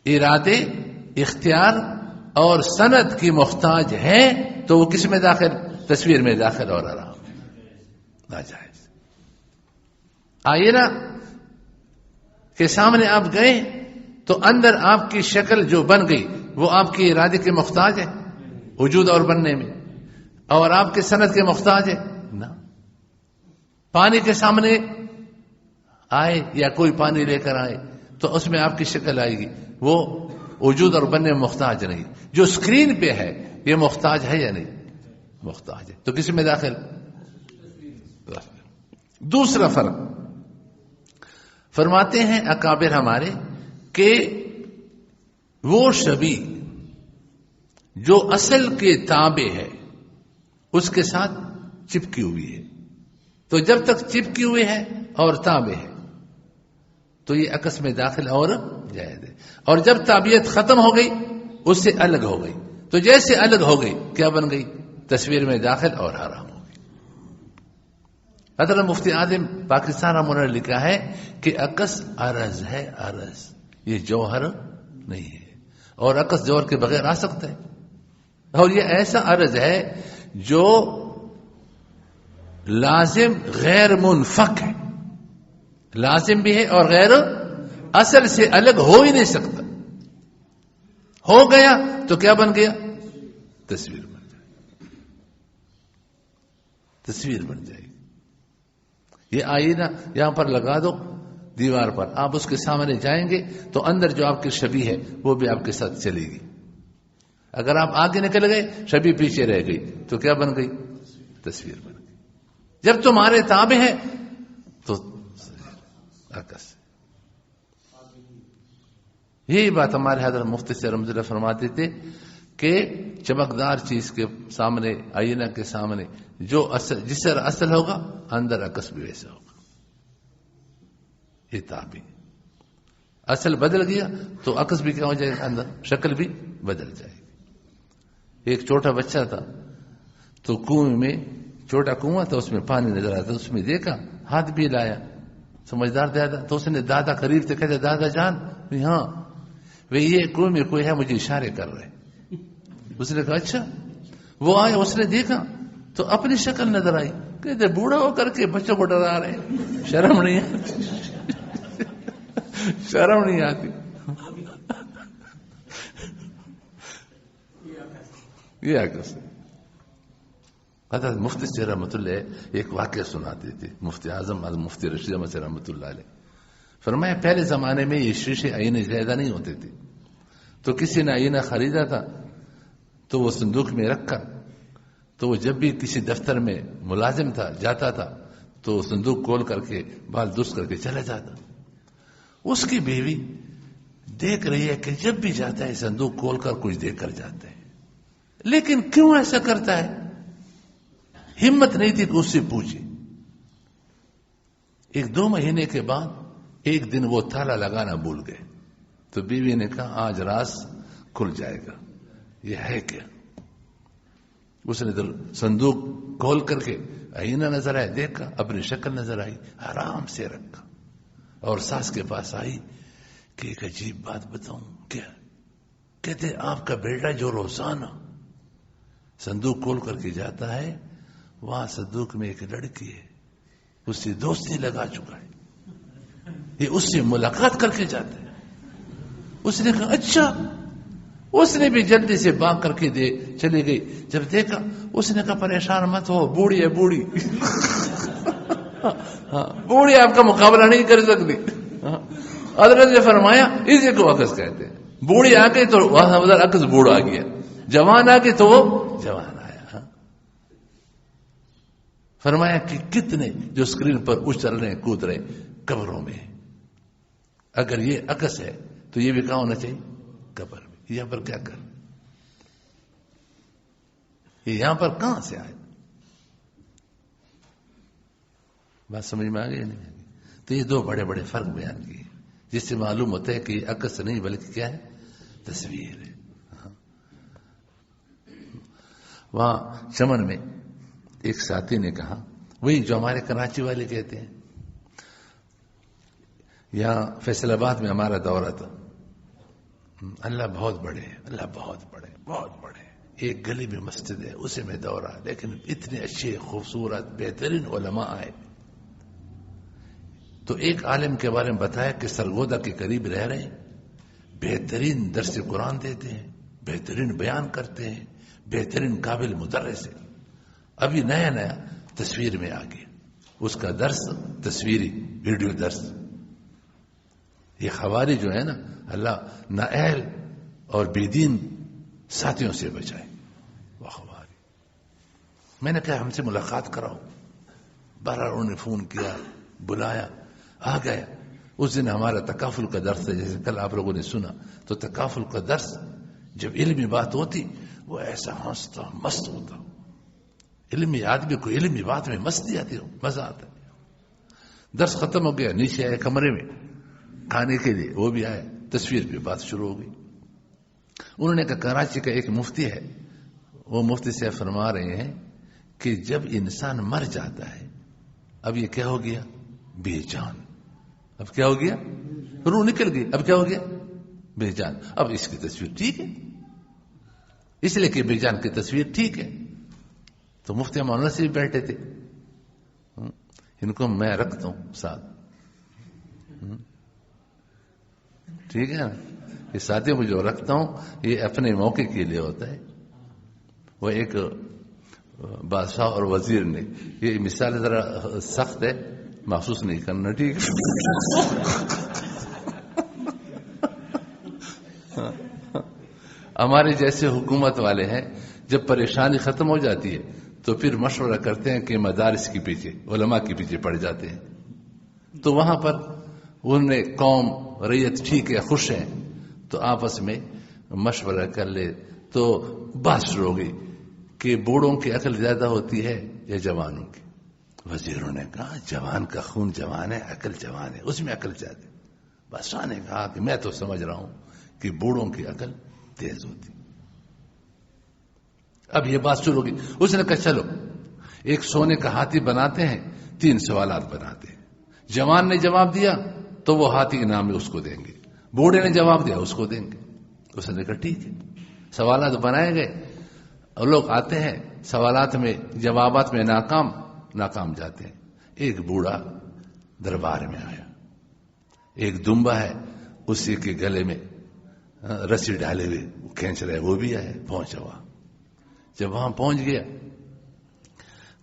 ارادے، اختیار اور صنعت کی محتاج ہے تو وہ کس میں داخل؟ تصویر میں داخل اور آرام ناجائز۔ آئیے نا کہ سامنے آپ گئے تو اندر آپ کی شکل جو بن گئی وہ آپ کے ارادے کے محتاج ہے وجود اور بننے میں، اور آپ کے صنعت کے محتاج ہے نہ۔ پانی کے سامنے آئے یا کوئی پانی لے کر آئے تو اس میں آپ کی شکل آئے گی، وہ وجود اور بننے میں محتاج نہیں۔ جو اسکرین پہ ہے یہ محتاج ہے یا نہیں؟ محتاج ہے، تو کس میں داخل؟ دوسرا فرق فرماتے ہیں اکابر ہمارے کہ وہ شبیہ جو اصل کے تابع ہے اس کے ساتھ چپکی ہوئی ہے، تو جب تک چپکی ہوئی ہے اور تابع ہے تو یہ عکس میں داخل اور جائز ہے، اور جب تابعیت ختم ہو گئی اس سے الگ ہو گئی، تو جیسے الگ ہو گئی کیا بن گئی؟ تصویر میں داخل اور حرام ہو گئی۔ حضرت مفتی اعظم پاکستان نے لکھا ہے کہ عکس عرض ہے، عرض، یہ جوہر نہیں ہے، اور عکس جوہر کے بغیر آ سکتا ہے، اور یہ ایسا عرض ہے جو لازم غیر منفک ہے، لازم بھی ہے اور غیر اصل سے الگ ہو ہی نہیں سکتا. ہو گیا تو کیا بن گیا؟ تصویر بن جائے گی، تصویر بن جائے گی. یہ آئینہ یہاں پر لگا دو دیوار پر، آپ اس کے سامنے جائیں گے تو اندر جو آپ کی شبیہ ہے وہ بھی آپ کے ساتھ چلے گی. اگر آپ آگے نکل گئے شبیہ پیچھے رہ گئی تو کیا بن گئی؟ تصویر بن گئی. جب تمہارے تابع ہے تو عکس. یہی بات ہمارے حضرت مفتی سے رحمۃ اللہ فرماتے تھے کہ چمکدار چیز کے سامنے، آئینہ کے سامنے جو اصل، جس طرح اصل ہوگا اندر عکس بھی ویسا ہوگا. یہ تابع. اصل بدل گیا تو عکس بھی کیا ہو جائے گا؟ اندر شکل بھی بدل جائے گی. ایک چھوٹا بچہ تھا تو کنویں میں، چھوٹا کنواں تھا، اس میں پانی نظر آتا، اس میں دیکھا، ہاتھ بھی لایا. سمجھدار دادا تو اس نے دادا قریب سے کہتے دادا جان ہاں وہ یہ کنویں میں کوئی ہے، مجھے اشارے کر رہے. اس نے کہا اچھا. وہ آیا، اس نے دیکھا تو اپنی شکل نظر آئی. کہتے بوڑھا ہو کر کے بچوں کو ڈرا رہے ہیں، شرم نہیں آتی، شرم نہیں آتی. یہ عکس. حضرت مفتی سے رحمۃ اللہ ایک واقعہ سناتے تھے، مفتی اعظم مفتی رشید احمد سے رحمۃ اللہ علیہ. فرمایا پہلے زمانے میں یہ شیشے آئینے زیادہ نہیں ہوتے تھے، تو کسی نے آئینہ خریدا تھا تو وہ صندوق میں رکھا، تو وہ جب بھی کسی دفتر میں ملازم تھا جاتا تھا تو صندوق کھول کر کے بال درست کر کے چلا جاتا. اس کی بیوی دیکھ رہی ہے کہ جب بھی جاتا ہے صندوق کھول کر کچھ دے کر جاتا ہے، لیکن کیوں ایسا کرتا ہے؟ ہمت نہیں تھی کہ اس سے پوچھے. 1-2 مہینے کے بعد ایک دن وہ تالا لگانا بھول گئے تو بیوی نے کہا آج راز کھل جائے گا، یہ ہے کیا؟ اس نے صندوق کھول کر کے آئینہ نظر آیا، دیکھا، اپنی شکل نظر آئی، آرام سے رکھا اور ساس کے پاس آئی کہ ایک عجیب بات بتاؤں. کیا؟ کہتے آپ کا بیٹا جو روزانہ صندوق کھول کر کے جاتا ہے، وہاں صندوق میں ایک لڑکی ہے، اس سے دوستی لگا چکا ہے، یہ اس سے ملاقات کر کے جاتا ہے. اس نے کہا اچھا. اس نے بھی جلدی سے بھاگ کر کے چلی گئی. جب دیکھا اس نے کہا پریشان مت ہو، بوڑھی ہے بوڑھی. بوڑھی آپ کا مقابلہ نہیں کر سکتی. حضرت نے فرمایا اسی کو عکس کہتے ہیں. بوڑھی آ گئی تو ادھر عکس بوڑھا آ گیا، جوان آ گئی تو وہ جوان آیا. فرمایا کہ کتنے جو اسکرین پر اچھل رہے کود رہے قبروں میں. اگر یہ عکس ہے تو یہ بھی کہاں ہونا چاہیے؟ قبر میں. یہاں پر کیا کر، یہ یہاں پر کہاں سے آئے؟ بات سمجھ میں آ گئی نہیں؟ تو یہ 2 بڑے بڑے فرق بیان کیے جس سے معلوم ہوتا ہے کہ یہ عکس نہیں بلکہ کیا ہے؟ تصویر ہے. وہاں چمن میں ایک ساتھی نے کہا، وہی جو ہمارے کراچی والے کہتے ہیں، یہاں فیصل آباد میں ہمارا دورہ تھا. اللہ بہت بڑے، اللہ بہت بڑے، بہت بڑے. ایک گلی میں مسجد ہے، اسے میں دورہ، لیکن اتنے اچھے خوبصورت بہترین علماء آئے. تو ایک عالم کے بارے میں بتایا کہ سرگودا کے قریب رہ رہے ہیں، بہترین درس قرآن دیتے ہیں، بہترین بیان کرتے ہیں، بہترین قابل مدرس ہے. ابھی نیا نیا تصویر میں آ گیا اس کا درس، تصویری ویڈیو درس. یہ خواری جو ہے نا، اللہ نااہل اور بے دین ساتھیوں سے بچائے. وہ خواری. میں نے کہا ہم سے ملاقات کراؤ. بہرحال انہوں نے فون کیا، بلایا، آ گیا. اس دن ہمارا تکافل کا درس ہے، جیسے کل آپ لوگوں نے سنا. تو تکافل کا درس جب علمی بات ہوتی وہ ایسا ہنستا مست ہوتا. علمی آدمی کو علمی بات میں مستی آتی ہو، مزہ آتا ہے. درس ختم ہو گیا، نیچے آئے کمرے میں کھانے کے لیے، وہ بھی آئے، تصویر پہ بات شروع ہو گئی. انہوں نے کہا کراچی کا ایک مفتی ہے، وہ مفتی سے فرما رہے ہیں کہ جب انسان مر جاتا ہے، اب یہ کیا ہو گیا؟ بے جان. اب کیا ہو گیا؟ روح نکل گئی. اب کیا ہو گیا؟ بے جان. اب اس کی تصویر ٹھیک ہے، اس لیے کہ بے جان کی تصویر ٹھیک ہے. تو مفتی مولانا سے بھی بیٹھے تھے ان کو میں رکھتا ہوں ساتھ. ٹھیک ہے نا. یہ ساتھیوں کو جو رکھتا ہوں یہ اپنے موقع کے لیے ہوتا ہے. وہ ایک بادشاہ اور وزیر نے, یہ مثال ذرا سخت ہے, محسوس نہیں کرنا, ٹھیک ہے. ہمارے جیسے حکومت والے ہیں, جب پریشانی ختم ہو جاتی ہے تو پھر مشورہ کرتے ہیں کہ مدارس کے پیچھے, علماء کے پیچھے پڑ جاتے ہیں. تو وہاں پر انہوں نے قوم ریت ٹھیک ہے, خوش ہیں, تو آپس میں مشورہ کر لے تو بات شروع ہو گئی کہ بوڑھوں کی عقل زیادہ ہوتی ہے یا جوانوں کی. وزیروں نے کہا جوان کا خون جوان ہے, عقل جوان ہے, اس میں عقل زیادہ. بادشاہ نے کہا کہ میں تو سمجھ رہا ہوں کہ بوڑھوں کی عقل تیز ہوتی. اب یہ بات شروع ہوگی. اس نے کہا چلو ایک سونے کا ہاتھی بناتے ہیں, 3 سوالات بناتے ہیں. جوان نے جواب دیا تو وہ ہاتھی انعام میں اس کو دیں گے, بوڑھے نے جواب دیا اس کو دیں گے. اس نے کہا ٹھیک ہے. سوالات بنائے گئے اور لوگ آتے ہیں, سوالات میں جوابات میں ناکام جاتے ہیں. ایک بوڑھا دربار میں آیا, ایک دمبا ہے اسی کے گلے میں رسی ڈالے ہوئے کھینچ رہے, وہ بھی آئے, پہنچا ہوا. جب وہاں پہنچ گیا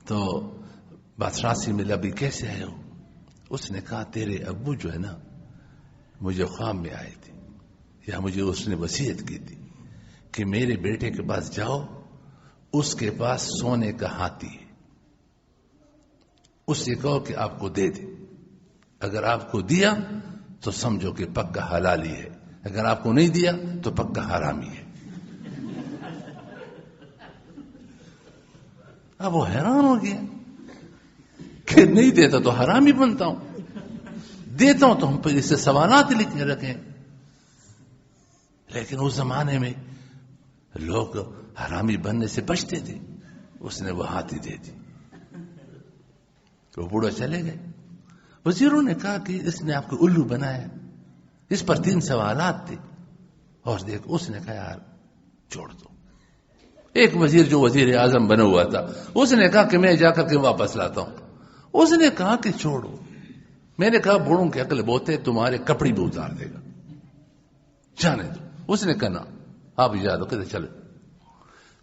تو بادشاہ سے ملا, بھی کیسے آئے ہو؟ اس نے کہا تیرے ابو جو ہے نا مجھے خواب میں آئے تھے, یا مجھے اس نے وصیت کی تھی کہ میرے بیٹے کے پاس جاؤ, اس کے پاس سونے کا ہاتھی ہے, اس سے کہو کہ آپ کو دے دے. اگر آپ کو دیا تو سمجھو کہ پکا حلالی ہے, اگر آپ کو نہیں دیا تو پکا حرامی ہے. اب وہ حیران ہو گیا کہ نہیں دیتا تو حرامی بنتا ہوں, دیتا ہوں تو ہم پھر اس سے سوالات لکھ کے رکھیں. لیکن اس زمانے میں لوگ حرامی بننے سے بچتے تھے. اس نے وہ ہاتھی دے دی. وہ بوڑھا چلے گئے. وزیروں نے کہا کہ اس نے آپ کو الو بنایا, اس پر 3 سوالات تھے. اور دیکھ, اس نے کہا یار چھوڑ دو. ایک وزیر جو وزیر اعظم بنا ہوا تھا, اس نے کہا کہ میں جا کر کے واپس لاتا ہوں. اس نے کہا کہ چھوڑو. میں نے کہا بوڑھوں کی عقل بہت ہے, تمہارے کپڑے بھی اتار دے گا, جانے دو. اس نے کہا نا آپ اجازت کہتے چلے.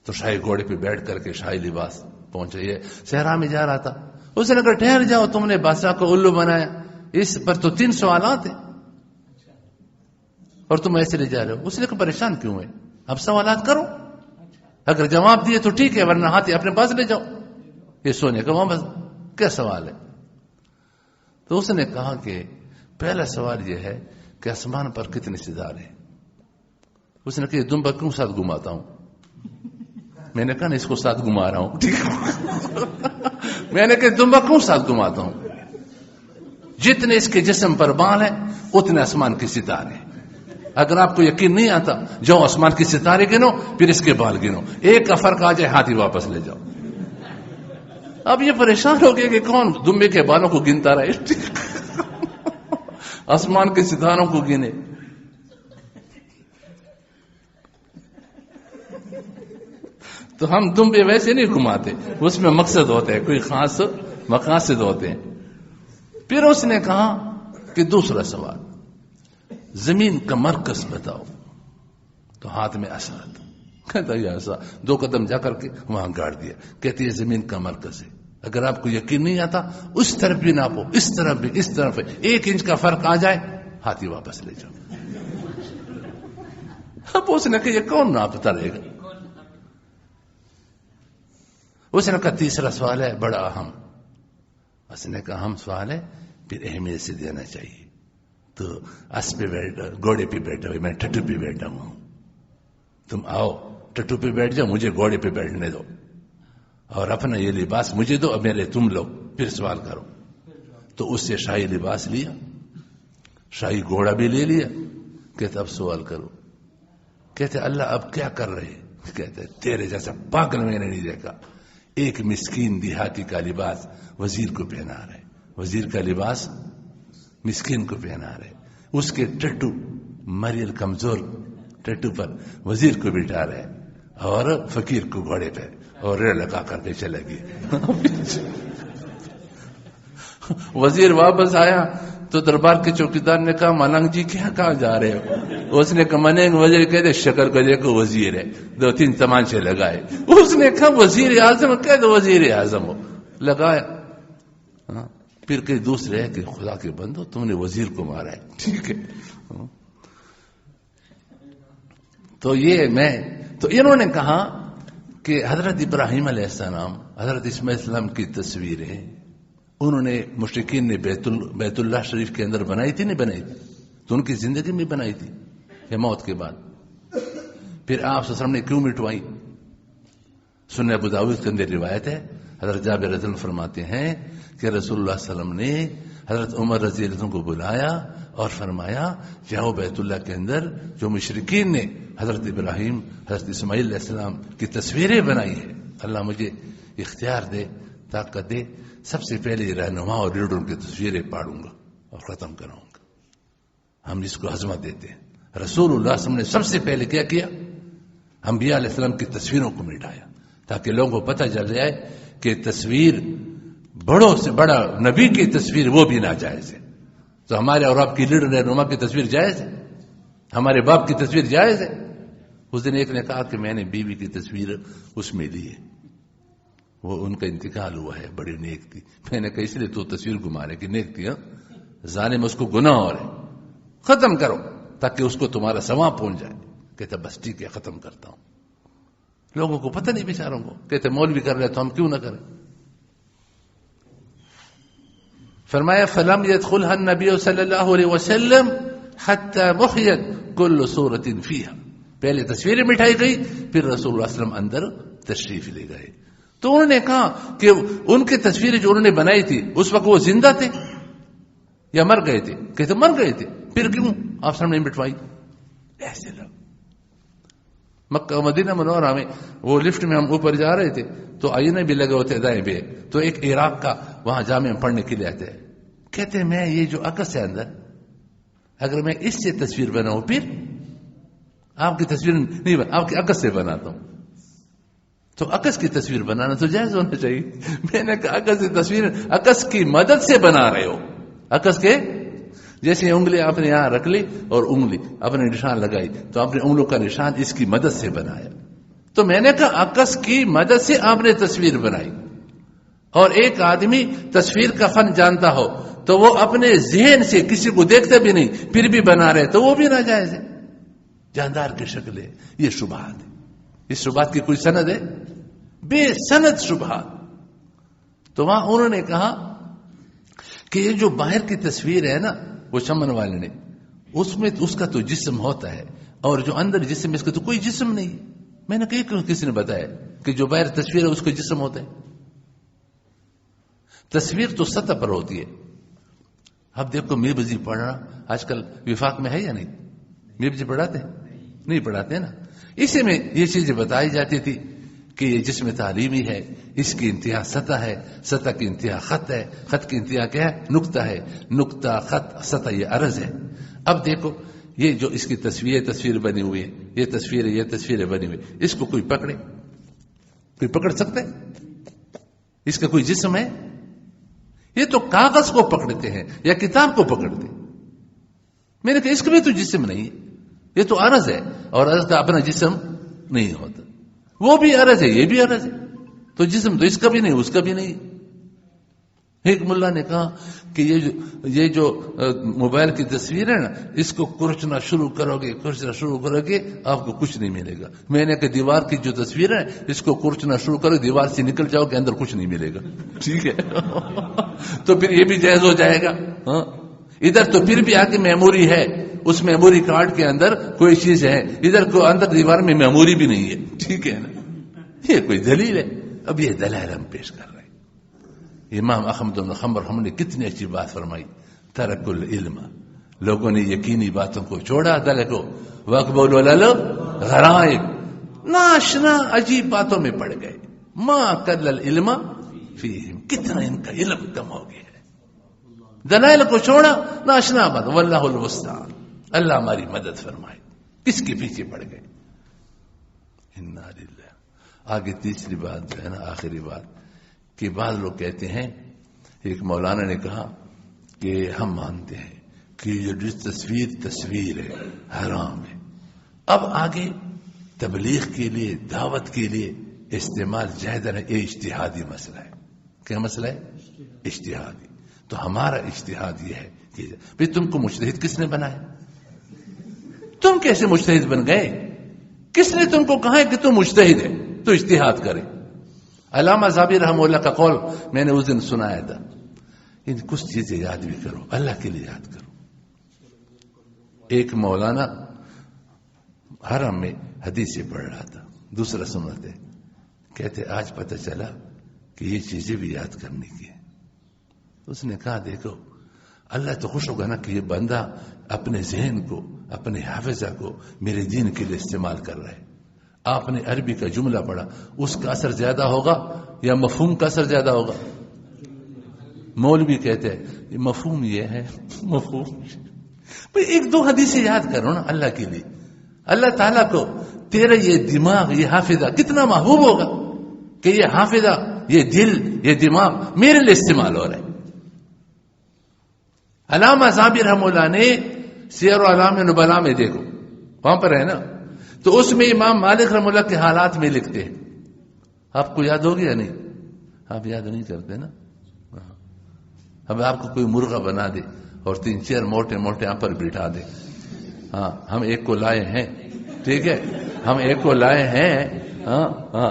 تو شاہی گھوڑے پہ بیٹھ کر کے شاہی لباس پہنچے, یہ صحرا میں جا رہا تھا. اس نے کہا ٹھہر جاؤ, تم نے بادشاہ کو الو بنایا, اس پر تو 3 سوالات ہیں اور تم ایسے لے جا رہے ہو. اس نے کہا پریشان کیوں ہے, اب سوالات کرو, اگر جواب دیے تو ٹھیک ہے, ورنہ ہاتھی اپنے پاس لے جاؤ, یہ سونے کا واپس. کیا سوال ہے؟ تو اس نے کہا کہ پہلا سوال یہ ہے کہ آسمان پر کتنے ستارے ہیں. اس نے کہا دمبا کیوں ساتھ گھماتا ہوں؟ میں نے کہا نا اس کو ساتھ گھما رہا ہوں. ٹھیک ہے. میں نے کہا دمبا کیوں ساتھ گھماتا ہوں؟ جتنے اس کے جسم پر بال ہیں اتنے آسمان کے ستارے ہیں. اگر آپ کو یقین نہیں آتا جاؤ آسمان کے ستارے گنو, پھر اس کے بال گنو, ایک کا فرق آ جائے ہاتھی واپس لے جاؤ. اب یہ پریشان ہو گئے کہ کون دمبے کے بالوں کو گنتا رہے, آسمان کے ستاروں کو گنے. تو ہم دمبے ویسے نہیں گھماتے, اس میں مقصد ہوتا ہے, کوئی خاص مقاصد ہوتے ہیں. پھر اس نے کہا کہ دوسرا سوال, زمین کا مرکز بتاؤ. تو ہاتھ میں عصا تھا, کہتا یہ عصا 2 قدم جا کر کے وہاں گاڑ دیا. کہتے یہ زمین کا مرکز ہے, اگر آپ کو یقین نہیں آتا اس طرف بھی ناپو, اس طرف بھی, اس طرف 1 انچ کا فرق آ جائے ہاتھی واپس لے جاؤ. اب اس نے کہا یہ کون ناپتا رہے گا. اس نے کہا تیسرا سوال ہے بڑا اہم. اس نے کہا اہم سوال ہے, پھر اہمیت سے دینا چاہیے. تو اس پہ بیٹھا, گھوڑے پہ بیٹھا ہوئے, میں ٹٹو پہ بیٹھا ہوں, تم آؤ ٹٹو پہ بیٹھ جاؤ, مجھے گھوڑے پہ بیٹھنے دو, اور اپنا یہ لباس مجھے دو, اب میرے تم لو, پھر سوال کرو. تو اس سے شاہی لباس لیا, شاہی گھوڑا بھی لے لیا. کہتے اب سوال کرو. کہتے اللہ اب کیا کر رہے؟ کہتے تیرے جیسا پاگل میں نے نہیں دیکھا. ایک مسکین دیہاتی کا لباس وزیر کو پہنا رہے, وزیر کا لباس مسکین کو پہنا رہے, اس کے ٹٹو مریل کمزور ٹٹو پر وزیر کو بٹھا رہے اور فقیر کو گھوڑے پہ, اور ریڑھ لگا کر کے چلے گئے. وزیر واپس آیا تو دربار کے چوکیدار نے کہا ملنگ جی کہاں جا رہے ہو؟ اس نے کہا ملنگ وزیر کہتے شکر کرے کو وزیر ہے، 2-3 تمانچے لگائے. اس نے کہا وزیر اعظم کہہ دو وزیر اعظم ہو، لگایا. پھر کہ دوسرے ہے کہ خدا کے بندو تم نے وزیر کو مارا ہے، ٹھیک ہے. تو انہوں نے کہا کہ حضرت ابراہیم علیہ السلام، حضرت اسماعیل علیہ السلام کی تصویریں انہوں نے مشرکین نے بیت اللہ شریف کے اندر بنائی تھی، نہیں بنائی تھی؟ تو ان کی زندگی میں بنائی تھی یا موت کے بعد؟ پھر آپ صلی اللہ علیہ وسلم نے کیوں مٹوائی؟ سنن ابو داؤد کے اندر روایت ہے، حضرت جابر رضی اللہ فرماتے ہیں کہ رسول اللہ صلی اللہ علیہ وسلم نے حضرت عمر رضی اللہ عنہ کو بلایا اور فرمایا جاؤ بیت اللہ کے اندر جو مشرکین نے حضرت ابراہیم حضرت اسماعیل علیہ السلام کی تصویریں بنائی ہیں، اللہ مجھے اختیار دے، طاقت دے، سب سے پہلے رہنما اور لیڈروں کی تصویریں پاڑوں گا اور ختم کراؤں گا. ہم اس کو عظمت دیتے ہیں. رسول اللہ صلی اللہ علیہ وسلم نے سب سے پہلے کیا انبیاء علیہ السلام کی تصویروں کو مٹایا تاکہ لوگوں کو پتہ چل جائے کہ تصویر بڑوں سے بڑا نبی کی تصویر وہ بھی ناجائز ہے. تو ہمارے اور آپ کی لیڈر رہنما کی تصویر جائز ہے، ہمارے باپ کی تصویر جائز ہے. اس دن ایک نے کہا کہ میں نے بیوی کی تصویر اس میں لی ہے، وہ ان کا انتقال ہوا ہے، بڑی نیک تھی. میں نے کہا اس لیے تو تصویر گما رہے کہ نیک تھی، ظالم اس کو گناہ ہو رہے، ختم کرو تاکہ اس کو تمہارا ثواب پہنچ جائے. کہتا بس ٹھیک ہے ختم کرتا ہوں. لوگوں کو پتہ نہیں بیچاروں کو، کہتے مولوی کر رہے تو ہم کیوں نہ کریں. فرمایا فلم يدخلها النبي صلی اللہ علیہ وسلم حتى محيت كل صورت فيها. پہلے تصویریں مٹائی گئی، پھر رسول اللہ صلی اللہ علیہ وسلم اندر تشریف لے گئے. تو انہوں نے کہا کہ ان کی تصویریں جو انہوں نے بنائی تھی اس وقت وہ زندہ تھے یا مر گئے تھے؟ کہتے مر گئے تھے. پھر کیوں آپ سامنے مٹوائی؟ ایسے لوگ مکہ مدینہ منورہ میں وہ لفٹ میں ہم اوپر جا رہے تھے تو آئینے بھی لگے ہوتے دائیں بے، تو ایک عراق کا وہاں جامع پڑھنے کے لیے آتے ہیں. کہتے ہیں میں یہ جو عکس ہے اندر، اگر میں اس سے تصویر بناؤں پھر آپ کی تصویر نہیں آپ کی عکس سے بناتا ہوں، تو عکس کی تصویر بنانا تو جائز ہونا چاہیے. میں نے کہا عکس کی تصویر عکس کی مدد سے بنا رہے ہو. عکس کے جیسے انگلی آپ نے یہاں رکھ لی اور انگلی اپنے نشان لگائی تو آپ نے انگلوں کا نشان اس کی مدد سے بنایا. تو میں نے کہا عکس کی مدد سے آپ نے تصویر بنائی. اور ایک آدمی تصویر کا فن جانتا ہو تو وہ اپنے ذہن سے کسی کو دیکھتے بھی نہیں پھر بھی بنا رہے تو وہ بھی ناجائز ہے. جاندار کی شکل ہے. یہ شبہات ہے. اس شبہات کی کوئی سند ہے؟ بے سند شبہات. تو وہاں انہوں نے کہا کہ یہ جو باہر کی تصویر ہے نا وہ چمن والے نے، اس میں اس کا تو جسم ہوتا ہے اور جو اندر جسم اس کا تو کوئی جسم نہیں. میں نے کہا کسی نے بتایا کہ جو باہر تصویر ہے اس کا جسم ہوتا ہے؟ تصویر تو سطح پر ہوتی ہے. اب دیکھو میربزی پڑھنا آج کل وفاق میں ہے یا نہیں؟ میربزی پڑھاتے نہیں پڑھاتے نا. اسی میں یہ چیزیں بتائی جاتی تھی کہ یہ جسم تعلیمی ہے، اس کی انتہا سطح ہے، سطح کی انتہا خط ہے، خط کی انتہا کیا ہے؟ نقطہ ہے، نقطہ خط سطح یہ عرض ہے. اب دیکھو یہ جو اس کی تصویر بنی ہوئی ہے، یہ تصویریں بنی ہوئی، اس کو کوئی پکڑے؟ کوئی پکڑ سکتا ہے؟ اس کا کوئی جسم ہے؟ یہ تو کاغذ کو پکڑتے ہیں یا کتاب کو پکڑتے. میں نے کہا اس کا بھی تو جسم نہیں ہے، یہ تو عرض ہے اور عرض کا اپنا جسم نہیں ہوتا. وہ بھی عرض ہے، یہ بھی عرض ہے، تو جسم تو اس کا بھی نہیں اس کا بھی نہیں. ایک ملا نے کہا کہ یہ جو موبائل کی تصویر ہے نا اس کو کرچنا شروع کرو گے آپ کو کچھ نہیں ملے گا. میں نے کہا دیوار کی جو تصویر ہے اس کو کرچنا شروع کرو، دیوار سے نکل جاؤ کہ اندر کچھ نہیں ملے گا. ٹھیک ہے تو پھر یہ بھی جائز ہو جائے گا. ادھر تو پھر بھی آگے میموری ہے، اس میموری کارڈ کے اندر کوئی چیز ہے، ادھر کو اندر دیوار میں میموری بھی نہیں ہے. ٹھیک ہے نا، یہ کوئی دلیل ہے؟ اب یہ دلائل ہم پیش کر رہے ہیں. امام احمد بن حنبل ہم نے کتنی اچھی بات فرمائی، ترک العلم، لوگوں نے یقینی باتوں کو چھوڑا، دلکو واقبلوا الغرائب، ناشنا عجیب باتوں میں پڑ گئے. ما کل العلم فیہم، کتنا ان کا علم کم ہو گیا ہے. دلائل کو چھوڑا، ناشنا بات. واللہ المستعان، اللہ ہماری مدد فرمائے. کس کے پیچھے پڑ گئے؟ انا للہ. آگے تیسری بات جو ہے نا، آخری بات، کہ بعض لوگ کہتے ہیں ایک مولانا نے کہا کہ ہم مانتے ہیں کہ یہ جو تصویر ہے حرام ہے. اب آگے تبلیغ کے لیے دعوت کے لیے استعمال جائز ہے. یہ اجتہادی مسئلہ ہے. کیا مسئلہ ہے؟ اجتہادی. تو ہمارا اجتہاد یہ ہے کہ بھئی تم کو مجتہد کس نے بنایا؟ تم کیسے مجتہد بن گئے؟ کس نے تم کو کہا ہے کہ تم مجتہد ہے تو اجتہاد کرے؟ علامہ ذابی رحمہ اللہ کا قول میں نے اس دن سنایا تھا. ان کچھ چیزیں یاد بھی کرو، اللہ کے لیے یاد کرو. ایک مولانا حرم میں حدیثیں پڑھ رہا تھا، دوسرا سنتے کہتے آج پتہ چلا کہ یہ چیزیں بھی یاد کرنے کی ہے. اس نے کہا دیکھو اللہ تو خوش ہوگا نا کہ یہ بندہ اپنے ذہن کو، اپنے حافظہ کو میرے دین کے لیے استعمال کر رہا ہے. آپ نے عربی کا جملہ پڑھا، اس کا اثر زیادہ ہوگا یا مفہوم کا اثر زیادہ ہوگا؟ مولوی کہتے ہیں مفہوم یہ ہے، مفہوم. ایک دو حدیثیں یاد کرو نا اللہ کے لیے. اللہ تعالیٰ کو تیرا یہ دماغ، یہ حافظہ کتنا محبوب ہوگا کہ یہ حافظہ، یہ دل، یہ دماغ میرے لیے استعمال ہو رہا ہے. علامہ ذابی رحمہ اللہ نے سیر اعلام نبلاء میں دیکھو، وہاں پر ہے نا، تو اس میں امام مالک رحمہ اللہ کے حالات میں لکھتے ہیں. آپ کو یاد ہوگی یا نہیں؟ آپ یاد نہیں کرتے نا. اب آپ کو کوئی مرغا بنا دے اور 3-4 موٹے موٹے یہاں پر بٹھا دے. ہاں ہم ایک کو لائے ہیں، ٹھیک ہے، ہم ایک کو لائے ہیں. ہاں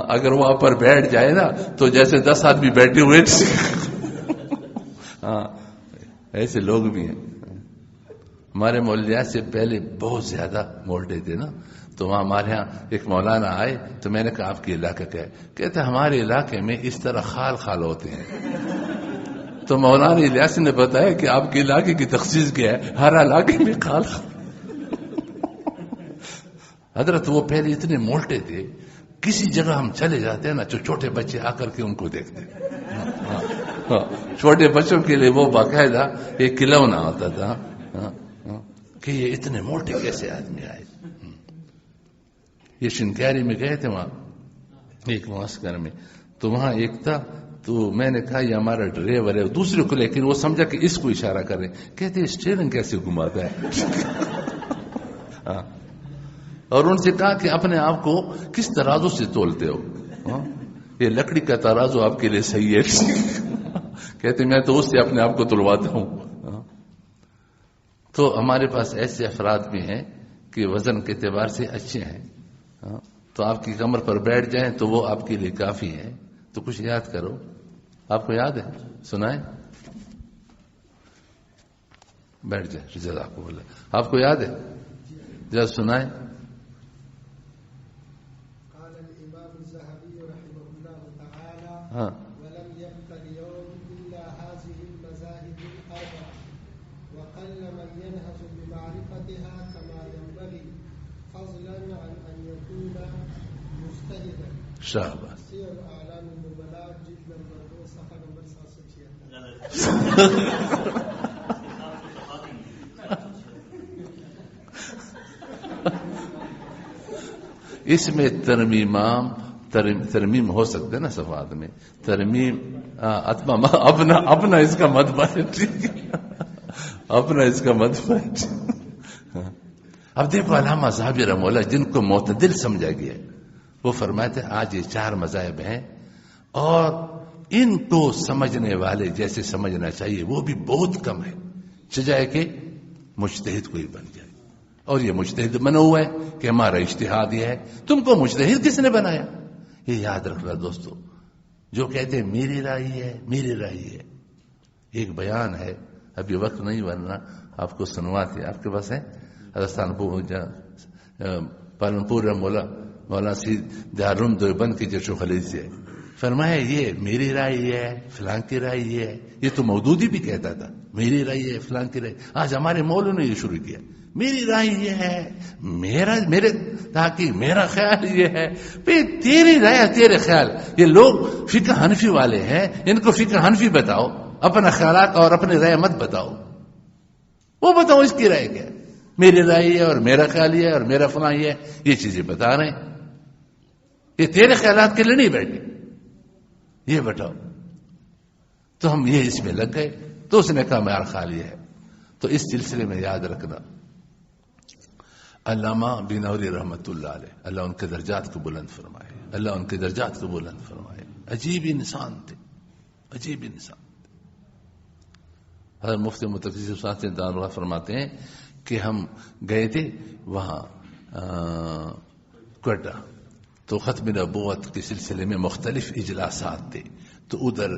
اگر وہاں پر بیٹھ جائے نا تو جیسے 10 آدمی بیٹھے ہوئے. ہاں ایسے لوگ بھی ہیں. ہمارے مولیات سے پہلے بہت زیادہ موٹے تھے نا، تو وہاں ہمارے ہاں ایک مولانا آئے تو میں نے کہا آپ کے علاقہ کیا ہے؟ کہتے ہمارے علاقے میں اس طرح خال ہوتے ہیں. تو مولانا الیاس نے بتایا کہ آپ کے علاقے کی تخصیص کیا ہے؟ ہر علاقے میں خال. حضرت وہ پہلے اتنے موٹے تھے، کسی جگہ ہم چلے جاتے ہیں نا تو چھوٹے بچے آ کر کے ان کو دیکھتے ہیں. چھوٹے بچوں کے لیے وہ باقاعدہ ایک کھلونا ہوتا تھا کہ یہ اتنے موٹے کیسے آدمی آئے. یہ شنکیاری میں گئے تھے وہاں ایک معسکر میں، تو وہاں ایک تھا، تو میں نے کہا یہ ہمارا ڈرائیور ہے دوسرے کو، لیکن وہ سمجھا کہ اس کو اشارہ کر رہے. کہتے اسٹیئرنگ کیسے گھماتا ہے. اور ان سے کہا کہ اپنے آپ کو کس ترازو سے تولتے ہو؟ یہ لکڑی کا ترازو آپ کے لیے صحیح ہے. کہتے میں تو اس سے اپنے آپ کو تلواتا ہوں. تو ہمارے پاس ایسے افراد بھی ہیں کہ وزن کے اعتبار سے اچھے ہیں، تو آپ کی کمر پر بیٹھ جائیں تو وہ آپ کے لیے کافی ہے. تو کچھ یاد کرو. آپ کو یاد ہے؟ سنائیں، بیٹھ جائیں. رجال آپ کو بولا آپ کو یاد ہے؟ ذرا سنائیں. ہاں شاباش. اس میں ترمیم ہو سکتا ہے نا صفحات میں. ترمیم اپنا اس کا مت بات، اپنا اس کا مت بات. اب دیکھو علامہ ذابی رحمہ اللہ جن کو معتدل سمجھا گیا، وہ فرماتے ہیں آج یہ 4 مذاہب ہیں اور ان کو سمجھنے والے جیسے سمجھنا چاہیے وہ بھی بہت کم ہے. چاہے کہ مجتہد کوئی بن جائے، اور یہ مجتہد بنا ہوا ہے کہ ہمارا اجتہاد یہ ہے. تم کو مجتہد کس نے بنایا؟ یہ یاد رکھنا دوستو. جو کہتے ہیں میری رائے ہے، میری رائے ہے. ایک بیان ہے، ابھی وقت نہیں ورنہ آپ کو سنواتے. آپ کے پاس ہے؟ راجستھان پالنپور مولانا سید دارالعلوم دیوبند کی جشو خلیج سے فرمایا یہ میری رائے یہ ہے، فلاں کی رائے یہ ہے. یہ تو مودودی بھی کہتا تھا میری رائے ہے، فلاں کی رائے. آج ہمارے مولوں نے یہ شروع کیا میری رائے یہ ہے، میرے تاکہ میرا خیال یہ ہے. تیری رائے تیرے خیال. یہ لوگ فقہ حنفی والے ہیں، ان کو فقہ حنفی بتاؤ، اپنا خیالات اور اپنی رائے مت بتاؤ. وہ بتاؤ اس کی رائے کیا ہے. میری رائے یہ اور میرا خیال یہ اور میرا فلاں یہ ہے، یہ چیزیں بتا رہے ہیں. یہ تیرے خیالات کے لیے نہیں بیٹھے، یہ بتاؤ. تو ہم یہ اس میں لگ گئے. تو اس نے کہا معیار خالی ہے. تو اس سلسلے میں یاد رکھنا علامہ بنوری رحمت اللہ علیہ، اللہ ان کے درجات کو بلند فرمائے، اللہ ان کے درجات کو بلند فرمائے. عجیب انسان تھے، عجیب انسان. حضرت مفتی متقی صاحب سے دعا فرماتے ہیں کہ ہم گئے تھے وہاں کوئٹہ، تو ختم نبوت کے سلسلے میں مختلف اجلاسات تھے. تو ادھر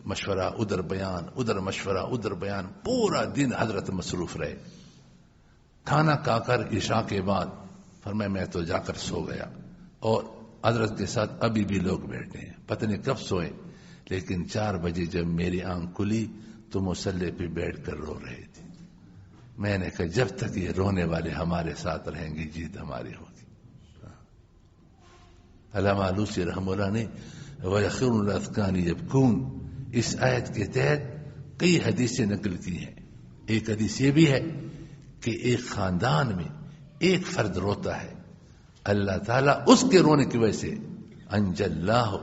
مشورہ، ادھر بیان، ادھر مشورہ، ادھر بیان، پورا دن حضرت مصروف رہے. کھانا کھا کر عشاء کے بعد فرمایا میں تو جا کر سو گیا، اور حضرت کے ساتھ ابھی بھی لوگ بیٹھے ہیں، پتہ نہیں کب سوئے. لیکن 4 بجے جب میری آنکھ کھلی تو مصلی پہ بیٹھ کر رو رہے تھے. میں نے کہا جب تک یہ رونے والے ہمارے ساتھ رہیں گے جیت ہماری ہوگی. علامہ آلوسی رحمہ اللہ نے وَيَخِرُّ الْأَذْقَانِ يَبْكُونَ اس آیت کے تحت کئی حدیثیں نقل کی ہیں. ایک حدیث یہ بھی ہے کہ ایک خاندان میں ایک فرد روتا ہے، اللہ تعالیٰ اس کے رونے کی وجہ سے انجى اللہ،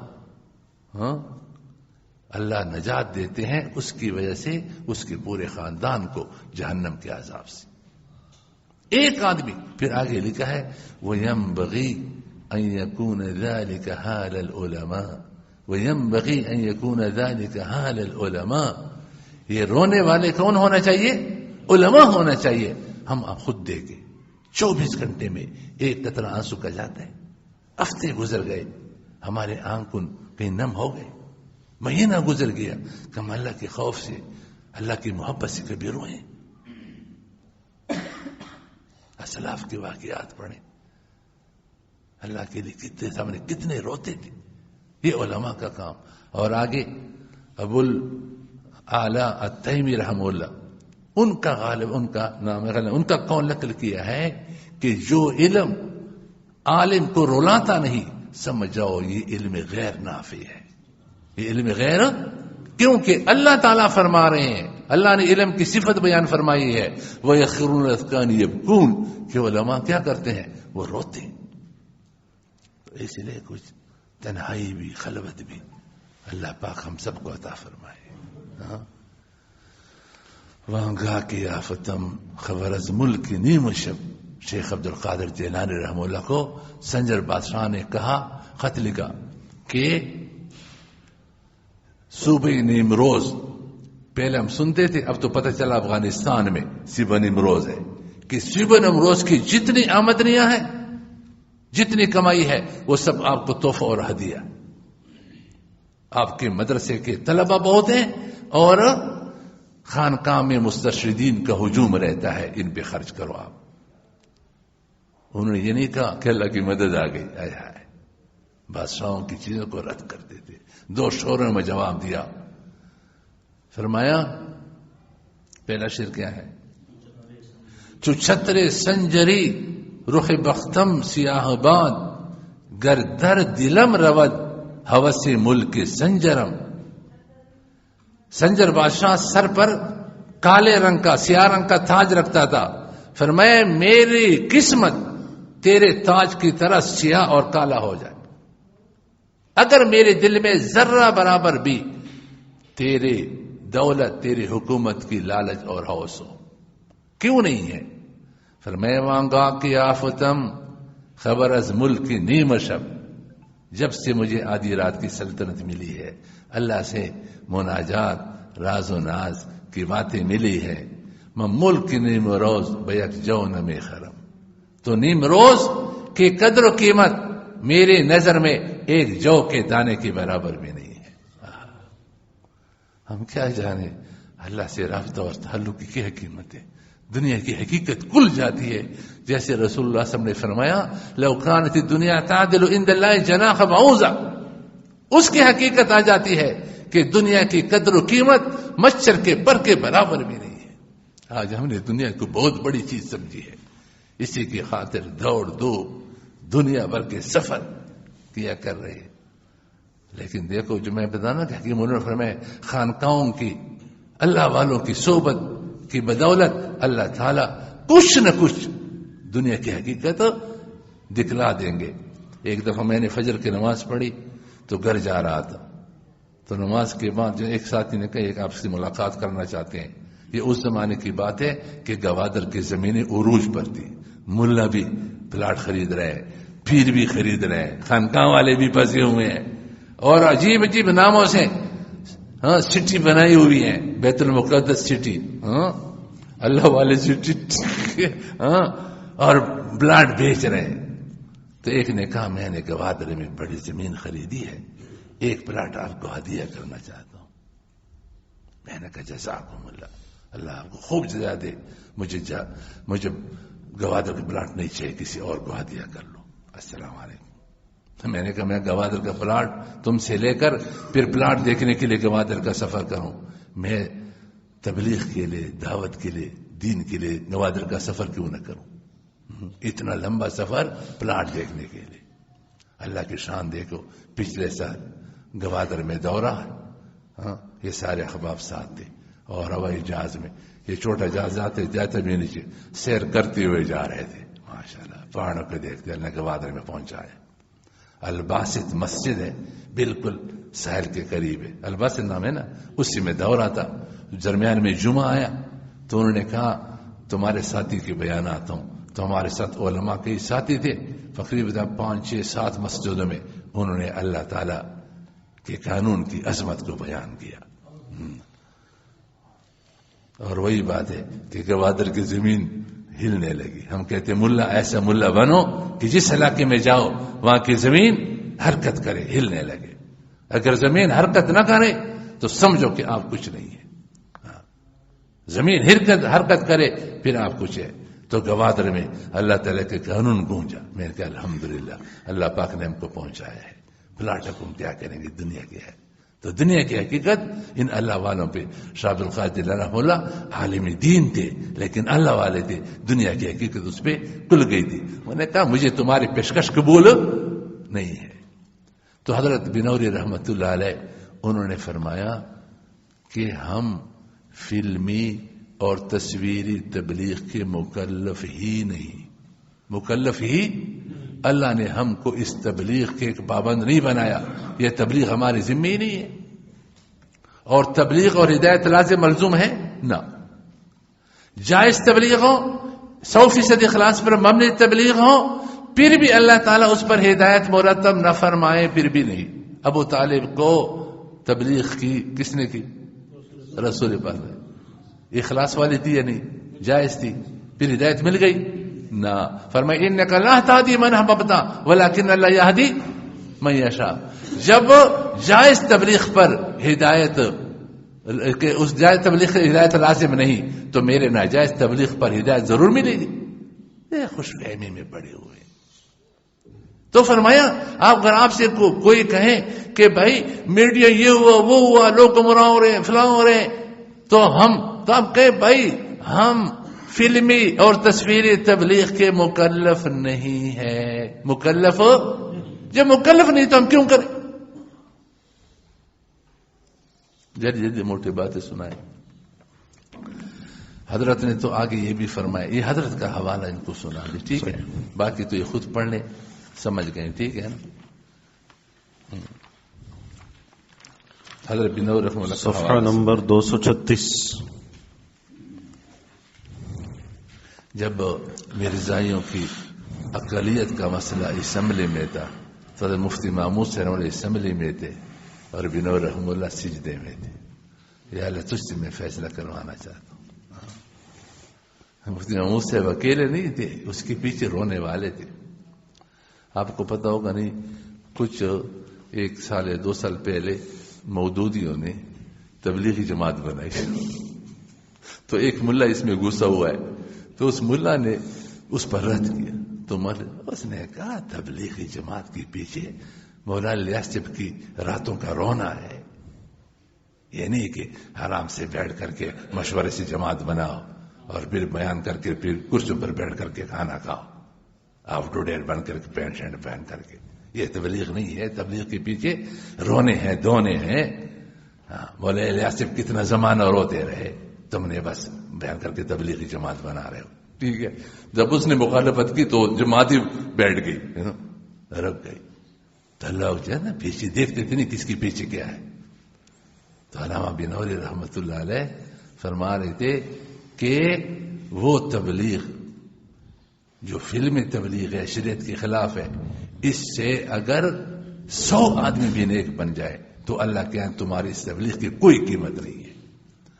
اللہ نجات دیتے ہیں اس کی وجہ سے اس کے پورے خاندان کو جہنم کے عذاب سے. ایک آدمی. پھر آگے لکھا ہے وَيَنبَغِي أَن يَكُونَ ذَلِكَ حَالَ الْعُلَمَاءِ وَيَنبَغِي أَن يَكُونَ ذَلِكَ حَالَ الْعُلَمَاءِ. یہ رونے والے کون ہونا چاہیے؟ علماء ہونا چاہیے. ہم خود دیکھیں 24 گھنٹے میں ایک قطرہ آنسو کا جاتا ہے. ہفتے گزر گئے، ہمارے آنکھ کہیں نم ہو گئے، مہینہ گزر گیا کہ ہم اللہ کے خوف سے، اللہ کی محبت سے کبھی روئیں. اسلاف کے واقعات پڑھیں، اللہ کے لیے کتنے سامنے کتنے روتے تھے. یہ علماء کا کام. اور آگے ابو الاعلی التیمی رحمہ اللہ، ان کا غالب، ان کا نام غالب، ان کا قول نقل کیا ہے کہ جو علم عالم کو رلاتا نہیں، سمجھ جاؤ یہ علم غیر نافع ہے. یہ علم غیر، کیونکہ اللہ تعالیٰ فرما رہے ہیں، اللہ نے علم کی صفت بیان فرمائی ہے وَيَخِرُّونَ الْأَذْقَانِ يَبْكُونَ کہ علماء کیا کرتے ہیں؟ وہ روتے ہیں. تو اس لیے کچھ تنہائی بھی، خلوت بھی اللہ پاک ہم سب کو عطا فرمائے. وہاں گا کے آفتم خبر از ملک نیم شب. شیخ عبد القادر جیلانی رحمہ اللہ کو سنجر بادشاہ نے کہا، خط لکھا کہ صوبہ نیمروز، پہلے ہم سنتے تھے، اب تو پتہ چلا افغانستان میں صوبہ نیمروز ہے، کہ صوبہ نیمروز کی جتنی آمدنیاں ہیں، جتنی کمائی ہے، وہ سب آپ کو تحفہ اور ہدیہ. آپ کے مدرسے کے طلبہ بہت ہیں اور خانقاہ میں مستشرقین کا ہجوم رہتا ہے، ان پہ خرچ کرو آپ. انہوں نے یہ نہیں کہا کہ اللہ کی مدد آ گئی، آئے ہائے، بادشاہوں کی چیزوں کو رد کر دیتے. 2 شوروں میں جواب دیا. فرمایا پہلا شعر کیا ہے؟ چو چھتر سنجری رخ بختم سیاہ باد گر در دلم رود ہوس ملک سنجرم. سنجر بادشاہ سر پر کالے رنگ کا، سیاہ رنگ کا تاج رکھتا تھا. فرمایا میری قسمت تیرے تاج کی طرح سیاہ اور کالا ہو جائے اگر میرے دل میں ذرہ برابر بھی تیرے دولت، تیری حکومت کی لالچ اور ہوس ہو. کیوں نہیں ہے؟ فرمایا وانگا کی آفتم خبر از ملک کی نیم شب. جب سے مجھے آدھی رات کی سلطنت ملی ہے، اللہ سے مناجات، راز و ناز کی باتیں ملی ہے، میں ملک کی نیم روز بیک جو نمی خرم. تو نیم روز کی قدر و قیمت میری نظر میں ایک جو کے دانے کے برابر بھی نہیں ہے. ہم کیا جانے اللہ سے رابطہ اور تعلق کی کیا قیمت ہے. دنیا کی حقیقت کھل جاتی ہے. جیسے رسول اللہ صلی اللہ علیہ وسلم نے فرمایا لو کانت الدنیا تعدل عند اللہ جناح بعوضہ، اس کی حقیقت آ جاتی ہے کہ دنیا کی قدر و قیمت مچھر کے پر کے برابر بھی نہیں ہے. آج ہم نے دنیا کو بہت بڑی چیز سمجھی ہے، اسی کی خاطر دوڑ دھوپ دنیا بھر کے سفر کیا کر رہے ہیں. لیکن دیکھو جو میں بتانا کہ حکیم انہوں نے فرمایا خانقاہوں کی، اللہ والوں کی صحبت کی بدولت اللہ تعالیٰ کچھ نہ کچھ دنیا کی حقیقت دکھلا دیں گے. ایک دفعہ میں نے فجر کی نماز پڑھی تو گھر جا رہا تھا، تو نماز کے بعد جو ایک ساتھی نے کہا ایک آپ سے ملاقات کرنا چاہتے ہیں. یہ اس زمانے کی بات ہے کہ گوادر کی زمینیں عروج پر تھی. ملا بھی پلاٹ خرید رہے ہیں, پیر بھی خرید رہے ہیں, خانقاہ والے بھی پھنسے ہوئے ہیں, اور عجیب عجیب ناموں سے سٹی بنائی ہوئی ہے, بیت المقدس سٹی, اللہ والے سٹی, اور پلاٹ بیچ رہے ہیں. تو ایک نے کہا میں نے گوادر میں بڑی زمین خریدی ہے, ایک پلاٹ آپ کو ہدیہ کرنا چاہتا ہوں. میں نے کہا جزاکم اللہ, اللہ آپ کو خوب جزا دے, مجھے گوادر کا پلاٹ نہیں چاہیے, کسی اور کو ہدیہ کر لو. السلام علیکم. میں نے کہا میں گوادر کا پلاٹ تم سے لے کر پھر پلاٹ دیکھنے کے لیے گوادر کا سفر کروں؟ میں تبلیغ کے لیے, دعوت کے لیے, دین کے لیے گوادر کا سفر کیوں نہ کروں؟ اتنا لمبا سفر پلاٹ دیکھنے کے لیے. اللہ کی شان دیکھو, پچھلے سال گوادر میں دورہ, یہ سارے احباب ساتھ تھے, اور ہوائی جہاز میں یہ چھوٹا جہاز جاتے بھی نیچے سیر کرتے ہوئے جا رہے تھے. ماشاءاللہ پہاڑوں کو دیکھتے اللہ گوادر میں پہنچایا. الباسط مسجد ہے, بالکل ساحل کے قریب ہے, الباسط نام ہے نا, اسی میں دورہ تھا. درمیان میں جمعہ آیا تو انہوں نے کہا تمہارے ساتھی کے بیانات ہوں. تو ہمارے ساتھ علماء کے ساتھی تھے, تقریباً 5 6 7 مسجدوں میں انہوں نے اللہ تعالی کے قانون کی عظمت کو بیان کیا. اور وہی بات ہے کہ گوادر کی زمین ہلنے لگی. ہم کہتے ملا ایسا ملا بنو کہ جس علاقے میں جاؤ وہاں کی زمین حرکت کرے, ہلنے لگے. اگر زمین حرکت نہ کرے تو سمجھو کہ آپ کچھ نہیں ہے. زمین حرکت کرے پھر آپ کچھ ہے. تو گوادر میں اللہ تعالیٰ کے قانون گونجا. میں نے کہا الحمدللہ اللہ پاک نے ہم کو پہنچایا ہے. پلاٹ حکم کیا کریں گے, دنیا کی ہے. تو دنیا کی حقیقت ان اللہ والوں پہ. شاہ عبد القادر رحمہ اللہ عالم دین تھے لیکن اللہ والے تھے, دنیا کی حقیقت اس پہ کھل گئی تھی. انہوں نے کہا مجھے تمہاری پیشکش قبول نہیں ہے. تو حضرت بنوری رحمت اللہ علیہ انہوں نے فرمایا کہ ہم فلمی اور تصویری تبلیغ کے مکلف ہی نہیں. مکلف ہی اللہ نے ہم کو اس تبلیغ کے ایک پابند نہیں بنایا. یہ تبلیغ ہماری ذمہ ہی نہیں ہے. اور تبلیغ اور ہدایت لازم ملزوم ہے نہ. جائز تبلیغ ہو, 100% اخلاص پر مبنی تبلیغ ہو, پھر بھی اللہ تعالیٰ اس پر ہدایت مرتب نہ فرمائے, پھر بھی نہیں. ابو طالب کو تبلیغ کی کس نے کی؟ رسول پاک نے. اخلاص والی تھی یا نہیں؟ جائز تھی, پھر ہدایت مل گئی نہ. فرمائے انک لا تہدی من احببت ولکن اللہ یہدی من یشاء. جب جائز تبلیغ پر ہدایت کہ اس جائز تبلیغ سے ہدایت لازم نہیں تو میرے ناجائز تبلیغ پر ہدایت ضرور ملے گی. یہ خوش فہمی میں پڑے ہوئے. تو فرمایا اگر آپ سے کوئی کہے کہ بھائی میڈیا یہ ہوا وہ ہوا, لوگ گمراہ ہو رہے ہیں, فلاں ہو رہے ہیں, تو آپ کہے بھائی ہم فلمی اور تصویری تبلیغ کے مکلف نہیں ہے. مکلف جب مکلف نہیں تو ہم کیوں کریں؟ جلدی موٹی باتیں سنائیں. حضرت نے تو آگے یہ بھی فرمایا, یہ حضرت کا حوالہ ان کو سنا دیں, ٹھیک ہے, باقی تو یہ خود پڑھ لیں, سمجھ گئے, ٹھیک ہے نا. حضرت بنور رحمہ اللہ صفحہ نمبر 236. جب مرزائیوں کی اقلیت کا مسئلہ اسمبلی میں تھا تو مفتی محمود سے اسمبلی میں تھے اور بنور رحمہ اللہ سجدے میں تھے. یا اللہ تجھ سے میں فیصلہ کروانا چاہتا ہوں. مفتی محمود سے اکیلے نہیں تھے, اس کے پیچھے رونے والے تھے. آپ کو پتا ہوگا نہیں, کچھ 1 سال یا 2 سال پہلے مودودیوں نے تبلیغی جماعت بنائی تو ایک ملا اس میں گھسا ہوا ہے, تو اس ملا نے اس پر رد کیا. تو اس نے کہا تبلیغی جماعت کے پیچھے مولانا الیاس چپ کی راتوں کا رونا ہے. یہ نہیں کہ آرام سے بیٹھ کر کے مشورے سے جماعت بناؤ اور پھر بیان کر کے پھر کرسیوں پر بیٹھ کر کے کھانا کھاؤ آف ٹو ڈیٹ بن کر کے پینٹ شرٹ پہن کر کے. یہ تبلیغ نہیں ہے. تبلیغ کے پیچھے رونے ہیں, دونے ہیں. مولانا الیاس چپ کتنا زمانہ روتے رہے, تم نے بس بیان کر کے تبلیغی جماعت بنا رہے ہو, ٹھیک ہے. جب اس نے مخالفت کی تو جماعت ہی بیٹھ گئی, رک گئی. تو اللہ جو ہے نا پیچھے دیکھتے تھے نہیں کس کی پیچھے کیا ہے. تو علامہ بنوری رحمت اللہ علیہ فرما رہے تھے کہ وہ تبلیغ جو فلمی تبلیغ ہے، شریعت کے خلاف ہے، اس سے اگر 100 آدمی بھی نیک بن جائے تو اللہ کے یہاں تمہاری اس تبلیغ کی کوئی قیمت نہیں ہے،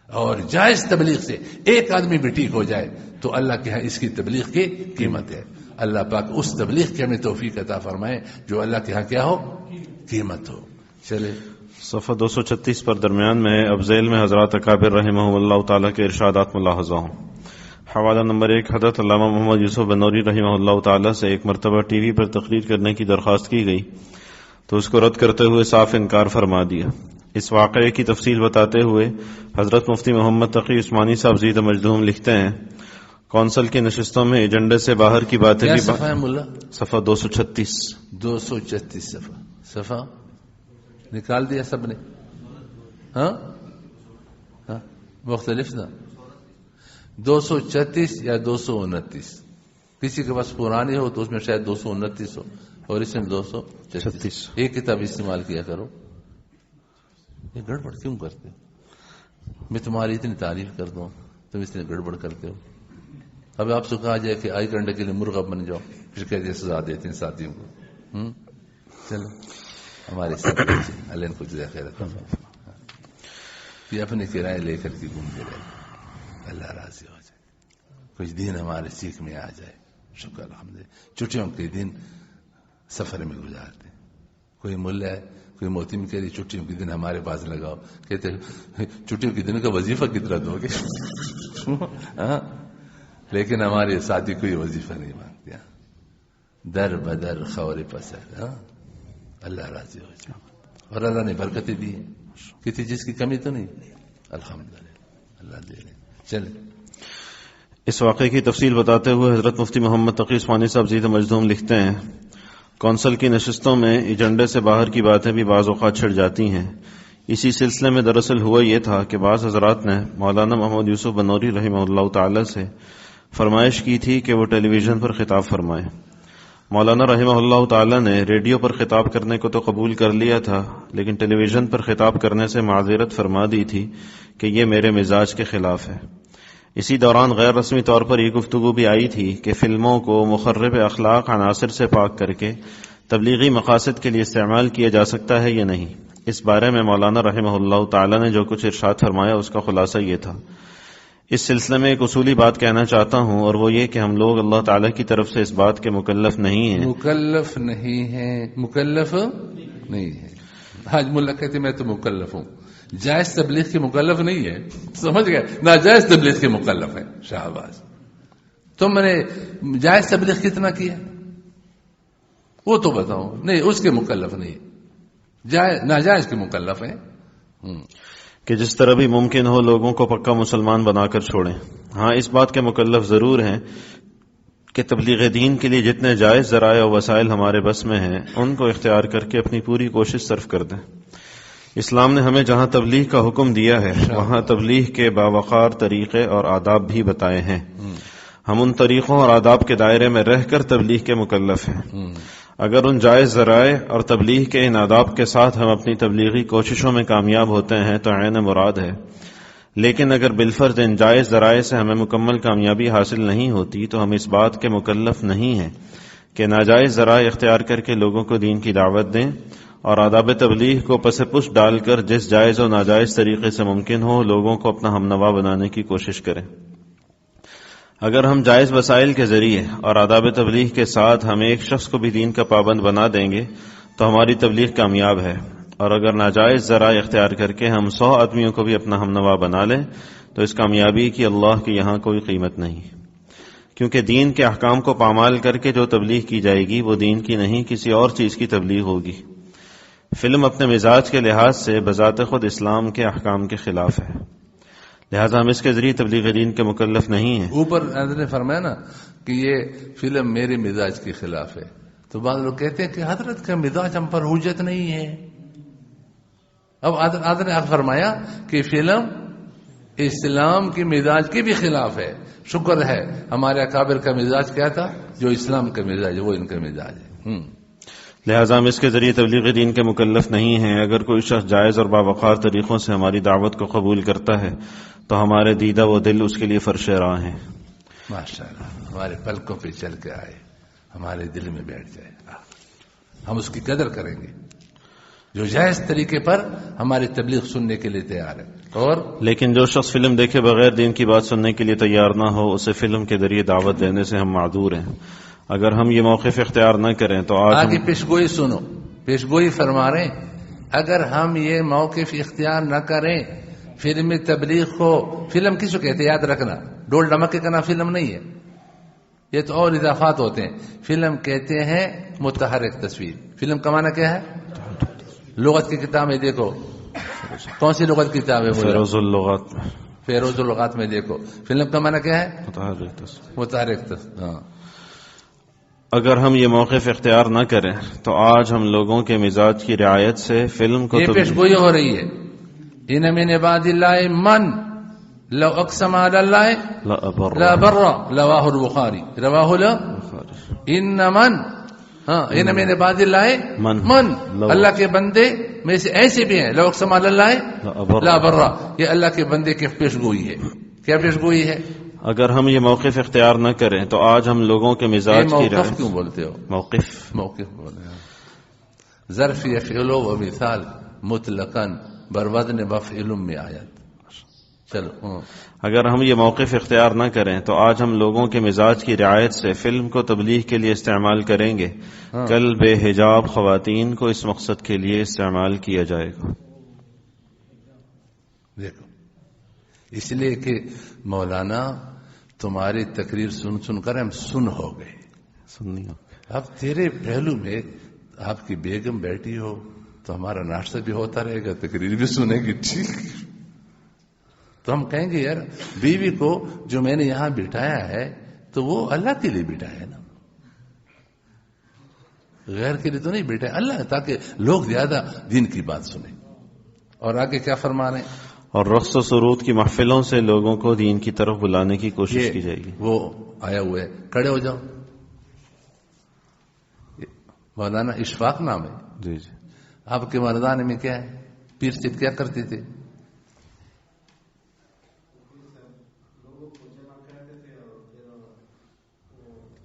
اور جائز تبلیغ سے ایک آدمی بھی ٹھیک ہو جائے تو اللہ کے یہاں اس کی تبلیغ کی قیمت ہے۔ اللہ پاک اس تبلیغ کی ہمیں توفیق عطا فرمائے جو اللہ کے یہاں کیا ہو، قیمت ہو۔ چلے صفحہ 236 پر درمیان میں اب ذیل میں حضرات اکابر رحمہ اللہ تعالیٰ کے ارشادات ملاحظہ ہوں۔ حوالہ نمبر 1، حضرت علامہ محمد یوسف بنوری رحمہ اللہ تعالیٰ سے ایک مرتبہ ٹی وی پر تقریر کرنے کی درخواست کی گئی تو اس کو رد کرتے ہوئے صاف انکار فرما دیا۔ اس واقعے کی تفصیل بتاتے ہوئے حضرت مفتی محمد تقی عثمانی صاحب زید مجدوم لکھتے ہیں، کونسل کی نشستوں میں ایجنڈے سے باہر کی باتیں بھی صفحہ ہے ملا؟ صفحہ 236 236 صفحہ نکال دیا سب نے؟ ہاں مختلف نا، 236 یا 229، کسی کے پاس پرانی ہو تو اس میں شاید 229 ہو اور اس میں 236۔ ایک کتاب استعمال کیا کرو، یہ گڑبڑ کیوں کرتے ہو؟ میں تمہاری اتنی تعریف کرتا ہوں، تم اتنی گڑبڑ کرتے ہو۔ اب آپ سے کہا جائے کہ آئی کنڈے کے لیے مرغا بن جاؤ، پھر کہتے سزا دیتے ہیں ساتھیوں کو۔ چلو ہمارے ساتھ اللہ ان کو جزائے خیر عطا فرمائے، یہ اپنے کرائے لے کر کے گھومتے رہے، اللہ راضی ہو جائے، کچھ دن ہمارے سیکھ میں آ جائے، شکر الحمدللہ۔ چھٹیوں کے دن سفر میں گزارتے، کوئی ملا ہے، کوئی محتم کہہ رہی چھٹیوں کے دن ہمارے پاس لگاؤ، کہتے چھٹیوں کے دن کا وظیفہ کتنا دو گے؟ لیکن ہمارے ساتھی کوئی وظیفہ نہیں مانگتے، در بدر خور پسر، اللہ راضی ہو جائے، اور اللہ نے برکتیں دی ہیں، کسی چیز کی کمی تو نہیں، الحمدللہ اللہ دے لیں۔ چلیں اس واقعے کی تفصیل بتاتے ہوئے حضرت مفتی محمد تقی عثمانی صاحب زید مجدوم لکھتے ہیں، کونسل کی نشستوں میں ایجنڈے سے باہر کی باتیں بھی بعض اوقات چھڑ جاتی ہیں۔ اسی سلسلے میں دراصل ہوا یہ تھا کہ بعض حضرات نے مولانا محمد یوسف بنوری رحمہ اللہ تعالی سے فرمائش کی تھی کہ وہ ٹیلی ویژن پر خطاب فرمائیں۔ مولانا رحمہ اللہ تعالی نے ریڈیو پر خطاب کرنے کو تو قبول کر لیا تھا، لیکن ٹیلی ویژن پر خطاب کرنے سے معذرت فرما دی تھی کہ یہ میرے مزاج کے خلاف ہے۔ اسی دوران غیر رسمی طور پر یہ گفتگو بھی آئی تھی کہ فلموں کو مخرب اخلاق عناصر سے پاک کر کے تبلیغی مقاصد کے لیے استعمال کیا جا سکتا ہے یا نہیں۔ اس بارے میں مولانا رحمہ اللہ تعالی نے جو کچھ ارشاد فرمایا اس کا خلاصہ یہ تھا۔ اس سلسلے میں ایک اصولی بات کہنا چاہتا ہوں، اور وہ یہ کہ ہم لوگ اللہ تعالیٰ کی طرف سے اس بات کے مکلف نہیں ہیں۔ مکلف نہیں ہے۔ حاج ملا کہتے میں تو مکلف ہوں، جائز تبلیغ کے مکلف نہیں ہے، سمجھ گئے؟ ناجائز تبلیغ کے مکلف ہے۔ شہباز تم نے جائز تبلیغ کتنا کیا وہ تو بتاؤ، نہیں اس کے مکلف نہیں، ناجائز کے مکلف ہیں۔ کہ جس طرح بھی ممکن ہو لوگوں کو پکا مسلمان بنا کر چھوڑیں۔ ہاں اس بات کے مکلف ضرور ہیں کہ تبلیغ دین کے لیے جتنے جائز ذرائع و وسائل ہمارے بس میں ہیں ان کو اختیار کر کے اپنی پوری کوشش صرف کر دیں۔ اسلام نے ہمیں جہاں تبلیغ کا حکم دیا ہے وہاں تبلیغ کے باوقار طریقے اور آداب بھی بتائے ہیں۔ ہم ان طریقوں اور آداب کے دائرے میں رہ کر تبلیغ کے مکلف ہیں۔ اگر ان جائز ذرائع اور تبلیغ کے ان آداب کے ساتھ ہم اپنی تبلیغی کوششوں میں کامیاب ہوتے ہیں تو عین مراد ہے، لیکن اگر بالفرض ان جائز ذرائع سے ہمیں مکمل کامیابی حاصل نہیں ہوتی تو ہم اس بات کے مکلف نہیں ہیں کہ ناجائز ذرائع اختیار کر کے لوگوں کو دین کی دعوت دیں اور آداب تبلیغ کو پس پش ڈال کر جس جائز و ناجائز طریقے سے ممکن ہو لوگوں کو اپنا ہمنوا بنانے کی کوشش کریں۔ اگر ہم جائز وسائل کے ذریعے اور آداب تبلیغ کے ساتھ ہم ایک شخص کو بھی دین کا پابند بنا دیں گے تو ہماری تبلیغ کامیاب ہے، اور اگر ناجائز ذرائع اختیار کر کے ہم 100 آدمیوں کو بھی اپنا ہمنوا بنا لیں تو اس کامیابی کی اللہ کے یہاں کوئی قیمت نہیں، کیونکہ دین کے احکام کو پامال کر کے جو تبلیغ کی جائے گی وہ دین کی نہیں کسی اور چیز کی تبلیغ ہوگی۔ فلم اپنے مزاج کے لحاظ سے بذات خود اسلام کے احکام کے خلاف ہے، لہذا ہم اس کے ذریعے تبلیغ دین کے مکلف نہیں ہیں۔ اوپر حضرت نے فرمایا نا کہ یہ فلم میرے مزاج کے خلاف ہے، تو بعض لوگ کہتے ہیں کہ حضرت کا مزاج ہم پر حجت نہیں ہے۔ اب حضرت نے فرمایا کہ فلم اسلام کے مزاج کے بھی خلاف ہے۔ شکر ہے ہمارے اکابر کا مزاج کیا تھا، جو اسلام کا مزاج ہے وہ ان کا مزاج ہے۔ لہٰذا ہم اس کے ذریعے تبلیغ دین کے مکلف نہیں ہیں. اگر کوئی شخص جائز اور باوقار طریقوں سے ہماری دعوت کو قبول کرتا ہے تو ہمارے دیدہ و دل اس کے لیے فرش راہ ہیں. ماشاءاللہ، ہمارے پلکوں پہ چل کے آئے، ہمارے دل میں بیٹھ جائے، ہم اس کی قدر کریں گے جو جائز طریقے پر ہماری تبلیغ سننے کے لیے تیار ہے. اور لیکن جو شخص فلم دیکھے بغیر دین کی بات سننے کے لیے تیار نہ ہو، اسے فلم کے ذریعے دعوت دینے سے ہم معذور ہیں. اگر ہم یہ موقف اختیار نہ کریں تو آگے پیشگوئی سنو، پیشگوئی فرما رہے ہیں اگر ہم یہ موقف اختیار نہ کریں فلم تبلیغ کو، فلم کس کو کہتے ہیں یاد رکھنا، ڈول ڈمکے کا نام فلم نہیں ہے، یہ تو اور اضافات ہوتے ہیں. فلم کہتے ہیں متحرک تصویر. فلم کا معنی کیا ہے؟ لغت کی کتاب میں دیکھو، کون سی لغت کی کتاب ہے؟ فیروز اللغات، فیروز اللغات میں دیکھو فلم کا معنی کیا ہے؟ متحرک تصویر. ہاں. اگر ہم یہ موقف اختیار نہ کریں تو آج ہم لوگوں کے مزاج کی رعایت سے فلم کو یہ پیشگوئی ہو رہی ہے. ان من عباد اللہ من لو اقسم علی اللہ لا بر رواہ البخاری ان من عباد اللہ من اللہ کے بندے میں سے ایسے بھی ہیں لو اقسم علی اللہ لا بر، یہ اللہ کے بندے کی پیشگوئی ہے. کیا پیشگوئی ہے؟ اگر ہم یہ موقف اختیار نہ کریں تو آج ہم لوگوں کے مزاج کی موقف کیوں بولتے ہو؟ موقف بولتے ہیں. ظرف یفعل و مثال مطلقاً بروزن مفعول میں آیت. چلو اگر ہم یہ موقف اختیار نہ کریں تو آج ہم لوگوں کے مزاج کی رعایت سے فلم کو تبلیغ کے لیے استعمال کریں گے. کل بے حجاب خواتین کو اس مقصد کے لیے استعمال کیا جائے گا. دیکھو، اس لیے کہ مولانا تمہاری تقریر سن سن کر ہم سن ہو گئے. سننی ہو اب تیرے پہلو میں آپ کی بیگم بیٹھی ہو تو ہمارا ناشتہ بھی ہوتا رہے گا، تقریر بھی سنے گی. ٹھیک، تو ہم کہیں گے یار بیوی کو جو میں نے یہاں بٹھایا ہے تو وہ اللہ کے لیے بٹھایا ہے نا، غیر کے لیے تو نہیں بٹھایا، اللہ، تاکہ لوگ زیادہ دین کی بات سنیں. اور آگے کیا فرما رہے ہیں؟ اور رقص و سرود کی محفلوں سے لوگوں کو دین کی طرف بلانے کی کوشش کی جائے گی. وہ آیا ہوا ہے، کھڑے ہو جاؤ. مولانا اشفاق نام ہے. جی جی. آپ کے مردان میں کیا ہے؟ پیر سے کیا کرتے تھے؟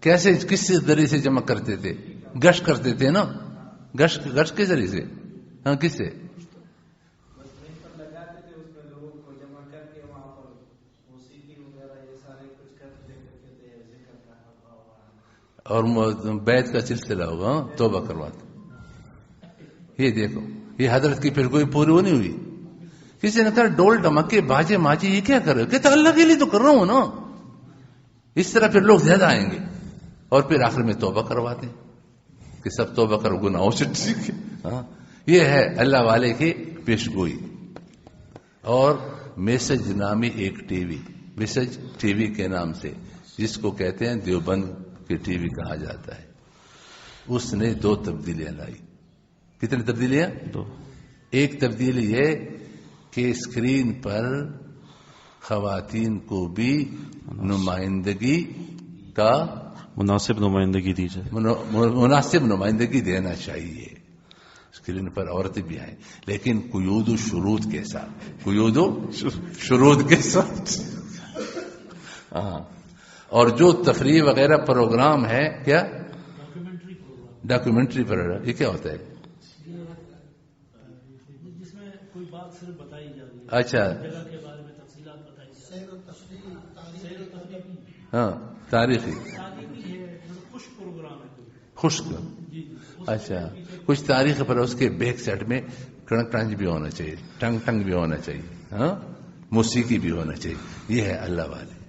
کیسے، کس ذریعے سے جمع کرتے تھے؟ گشت کرتے تھے نا، گشت کے ذریعے سے. ہاں، کس سے؟ اور بیت کا سلسلہ ہوگا، توبہ کرواتے. یہ دیکھو، یہ حضرت کی پھر کوئی پوری نہیں ہوئی. کسی نے کہا ڈول ڈمکے باجے ماجے یہ کیا کر رہے ہو؟ کہتا اللہ کے لیے تو کر رہا ہوں نا. اس طرح پھر لوگ زیادہ آئیں گے اور پھر آخر میں توبہ کرواتے کہ سب توبہ کرو گناہوں سے. ٹھیک ہے. ہاں، یہ ہے اللہ والے کی پیشگوئی. اور میسج نامی ایک T V, message T V کے نام سے، جس کو کہتے ہیں دیوبند کہ ٹی وی کہا جاتا ہے، اس نے 2 تبدیلیاں لائی. کتنی تبدیلیاں؟ 2. ایک تبدیلی یہ کہ اسکرین پر خواتین کو بھی نمائندگی کا مناسب نمائندگی دی جائے، مناسب نمائندگی دینا چاہیے. اسکرین پر عورتیں بھی آئیں لیکن قیود و شروط کے ساتھ، قیود و شروط کے ساتھ. ہاں. اور جو تفریح وغیرہ پروگرام ہے، کیا ڈاکیومنٹری پر، یہ کیا ہوتا ہے؟ جس میں کوئی بات صرف بتائی جاتی ہے. اچھا، جگہ کے بارے میں تفصیلات بتائی جاتی ہیں. ہاں، تاریخی خوش پروگرام ہے، خشک. اچھا، کچھ تاریخ پر اس کے بیک سائڈ میں ٹنگ ٹنگ بھی ہونا چاہیے، ٹنگ ٹنگ بھی ہونا چاہیے. ہاں، موسیقی بھی ہونا چاہیے. یہ ہے اللہ والے.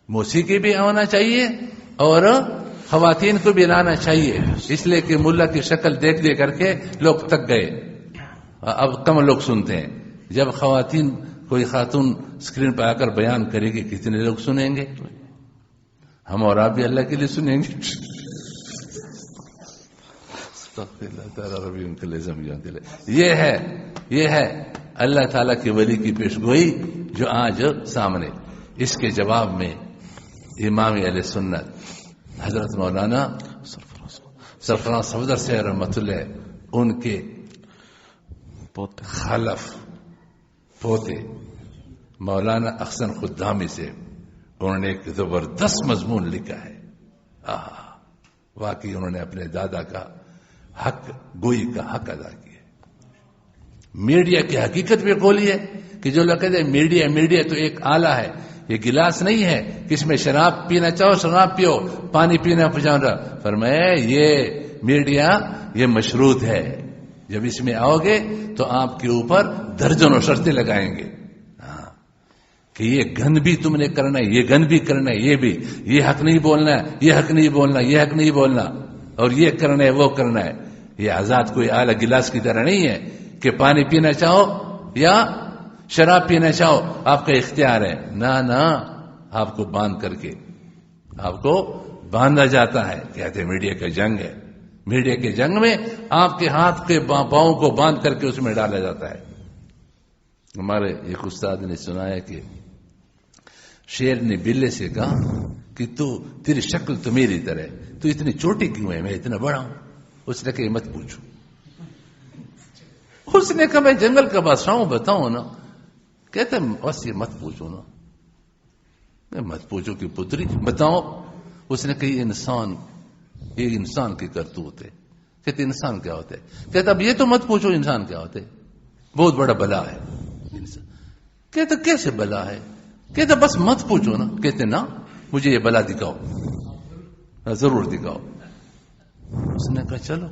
موسیقی بھی ہونا چاہیے اور خواتین کو بھی لانا چاہیے، اس لیے کہ ملا کی شکل دیکھ دے کر کے لوگ تک گئے. اب کم لوگ سنتے ہیں. جب خواتین، کوئی خاتون اسکرین پہ آ کر بیان کرے گی کتنے لوگ سنیں گے؟ ہم اور آپ بھی اللہ کے لیے سنیں گے. یہ ہے اللہ تعالیٰ کی ولی کی پیشگوئی جو آج سامنے. اس کے جواب میں امام اہل سنت حضرت مولانا سرفراز صفدر سے رحمت اللہ ان کے خلف پوتے مولانا احسن خدامی سے انہوں نے ایک زبردست مضمون لکھا ہے. واقعی انہوں نے اپنے دادا کا حق گوئی کا حق ادا کیا. میڈیا کی حقیقت بھی کھولی ہے کہ جو لوگ کہتے ہیں میڈیا تو ایک آلہ ہے، یہ گلاس نہیں ہے کہ اس میں شراب پینا چاہو شراب پیو، پانی پینا پچاؤ. فرمایا یہ میڈیا یہ مشروط ہے، جب اس میں آؤ گے تو آپ کے اوپر درجنوں شرطیں لگائیں گے کہ یہ گند بھی تم نے کرنا ہے، یہ گند بھی کرنا ہے، یہ حق نہیں بولنا ہے، یہ حق نہیں بولنا، یہ حق نہیں بولنا، اور یہ کرنا ہے وہ کرنا ہے. یہ آزاد کوئی آلہ گلاس کی طرح نہیں ہے کہ پانی پینا چاہو یا شراب پینا چاہو آپ کا اختیار ہے. نہ آپ کو باندھ کر کے آپ کو باندھا جاتا ہے. کہتے ہیں میڈیا کا جنگ ہے. میڈیا کے جنگ میں آپ کے ہاتھ کے پاؤں کو باندھ کر کے اس میں ڈالا جاتا ہے. ہمارے ایک استاد نے سنایا کہ شیر نے بلے سے کہا کہ تیری شکل تو میری طرح ہے، تو اتنی چھوٹی کیوں ہے، میں اتنا بڑا ہوں. اس نے کہا مت پوچھو. اس نے کہا میں جنگل کا بادشاہ ہوں، بتاؤں نا. کہتے بس یہ مت پوچھو نا. مت پوچھو کہ پتری بتاؤ. اس نے کہا یہ انسان کی کرتوت ہے. کہتے انسان کیا ہوتا ہے؟ کہتے اب یہ تو مت پوچھو انسان کیا ہوتا ہے، بہت بڑا بلا ہے. کہتے کیسے بلا ہے؟ کہتے بس مت پوچھو نا. کہتے نا مجھے یہ بلا دکھاؤ، ضرور دکھاؤ. اس نے کہا چلو.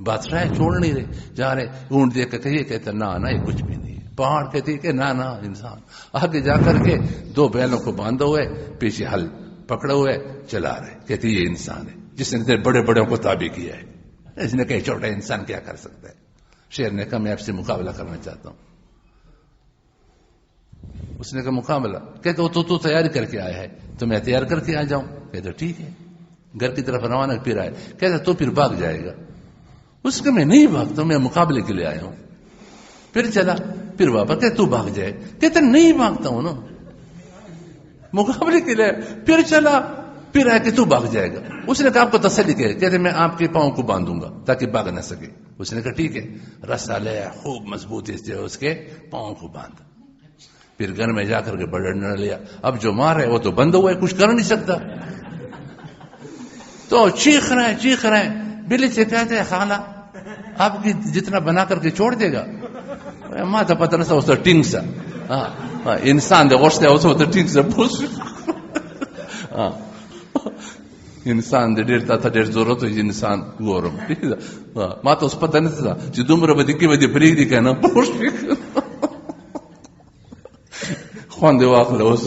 بادشاہ چھوڑ نہیں رہے، جا رہے. اونٹ دیکھ کر کہیے، کہتے نا یہ کچھ بھی نہیں ہے. پہاڑ کہتے کہ نا انسان. آگے جا کر کے 2 بیلوں کو باندھے ہوئے، پیچھے ہل پکڑے ہوئے چلا رہے. کہتے یہ انسان ہے جس نے بڑے بڑوں کو تابع کیا ہے. اس نے کہا چھوٹا انسان کیا کر سکتا ہے؟ شیر نے کہا میں آپ سے مقابلہ کرنا چاہتا ہوں. اس نے کہا مقابلہ؟ کہتے تو تیاری کر کے آیا ہے تو میں تیار کر کے آ جاؤں. کہتے ٹھیک ہے. گھر کی طرف روانہ پھر آئے. کہتے تو پھر بھاگ جائے گا. اس کا میں نہیں بھاگتا ہوں، میں مقابلے کے لیے آیا ہوں. پھر چلا، پھر واپس. کہتے تو بھاگ جائے. کہتے نہیں بھاگتا ہوں نا، مقابلے کے لیے. پھر چلا، پھر آئے کہ تو بھاگ جائے گا. اس نے کہا آپ کو تسلی کہ کہتے میں آپ کے پاؤں کو باندھوں گا تاکہ بھاگ نہ سکے. اس نے کہا ٹھیک ہے. رسا لے خوب مضبوطی سے اس کے پاؤں کو باندھا. پھر گھر میں جا کر کے بڑھنا لیا. اب جو مار ہے وہ تو بند ہوا ہے، کچھ کر نہیں سکتا. تو چیخ رہے ہیں. بلی سے کہتے ہیں خالہ آپ کی جتنا بنا کر کے چھوڑ دے گا. ماں تو پتہ نہ سا ٹنگ سا انسان دے غصے ہو تو ٹنگ سا پوچھ انسان دے ډیر تا ډیر ضرورت وي انسان ګورم ما ته اوس پته نه ده چې دومره به دې کې به دې پرېږدي که نه پوه شوې خوند واخله اوس.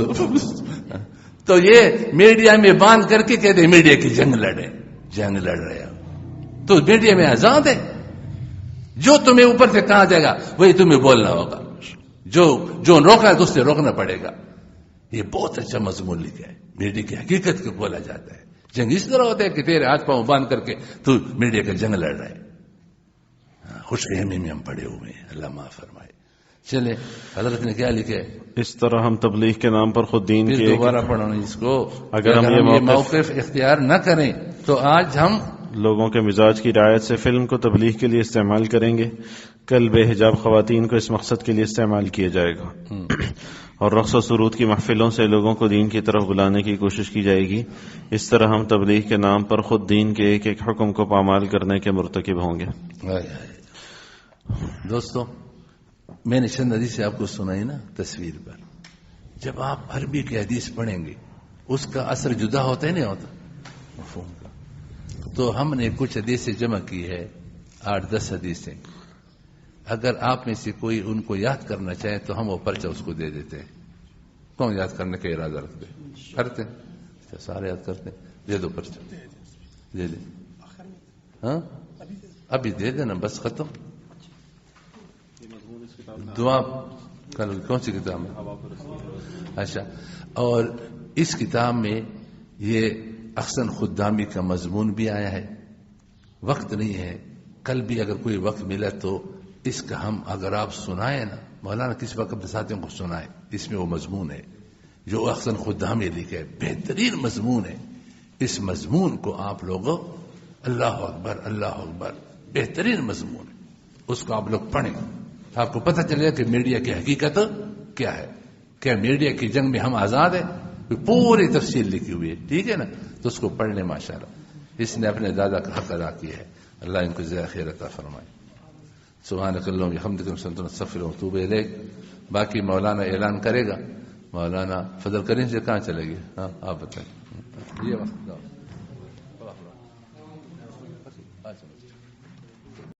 تو یہ میڈیا میں باندھ کر کے کہتے میڈیا کی جنگ لڑ رہے ہیں. تو میڈیا میں آزاد ہے، جو تمہیں اوپر سے کہا جائے گا وہی تمہیں بولنا ہوگا. جو روکا ہے تو اس سے روکنا پڑے گا. یہ بہت اچھا مضمون لکھا ہے. میڈیا کی حقیقت کو بولا جاتا ہے. جنگ اس طرح ہوتا ہے کہ تیرے ہاتھ پاؤں باندھ کر کے تو میڈیا کا جنگ لڑ رہا ہے. خوش فہمی میں ہم پڑے ہوئے ہیں، اللہ معاف فرمائے. چلے حضرت نے کیا لکھا ہے؟ اس طرح ہم تبلیغ کے نام پر خود دین کے دوبارہ پڑھو اس کو. اگر ہم یہ موقف اختیار نہ کریں تو آج ہم لوگوں کے مزاج کی رعایت سے فلم کو تبلیغ کے لیے استعمال کریں گے. کل بے حجاب خواتین کو اس مقصد کے لیے استعمال کیا جائے گا اور رقص و سرود کی محفلوں سے لوگوں کو دین کی طرف بلانے کی کوشش کی جائے گی. اس طرح ہم تبلیغ کے نام پر خود دین کے ایک ایک حکم کو پامال کرنے کے مرتکب ہوں گے. دوستو میں نے چند حدیث آپ کو سنائی نا تصویر پر. جب آپ عربی کی حدیث پڑھیں گے اس کا اثر جدا ہوتا ہے نہیں ہوتا مفہوم کا. تو ہم نے کچھ حدیثیں جمع کی ہے 8-10 حدیثیں. اگر آپ میں سے کوئی ان کو یاد کرنا چاہے تو ہم وہ پرچہ اس کو دے دیتے ہیں. کون یاد کرنے کا ارادہ رکھتے کرتے سارے یاد کرتے ہیں. دے دو پرچہ دے دیں. ہاں ابھی دے دینا بس ختم. دعا کل کون سی کتاب میں؟ اچھا. اور اس کتاب میں یہ احسن خدامی کا مضمون بھی آیا ہے. وقت نہیں ہے، کل بھی اگر کوئی وقت ملا تو اس کا ہم اگر آپ سنائیں نا مولانا کس وقت اپنے ساتھیوں کو سنائے. اس میں وہ مضمون ہے جو احسن خدامی لکھے، بہترین مضمون ہے. اس مضمون کو آپ لوگ اللہ اکبر اللہ اکبر، بہترین مضمون ہے، اس کو آپ لوگ پڑھیں، آپ کو پتہ چلے گا کہ میڈیا کی حقیقت کیا ہے، کیا میڈیا کی جنگ میں ہم آزاد ہیں، پوری تفصیل لکھی ہوئی ہے، ٹھیک ہے نا، تو اس کو پڑھ لیں ماشاءاللہ، اس نے اپنے دادا کا حق ادا کیا ہے، اللہ ان کو جزائے خیر عطا فرمائے۔ سبحانک اللہم وبحمدک نستغفرک ونتوب الیک۔ باقی مولانا اعلان کرے گا، مولانا فضل کریم سے کہاں چلے گی؟ ہاں آپ بتائیں یہ وقت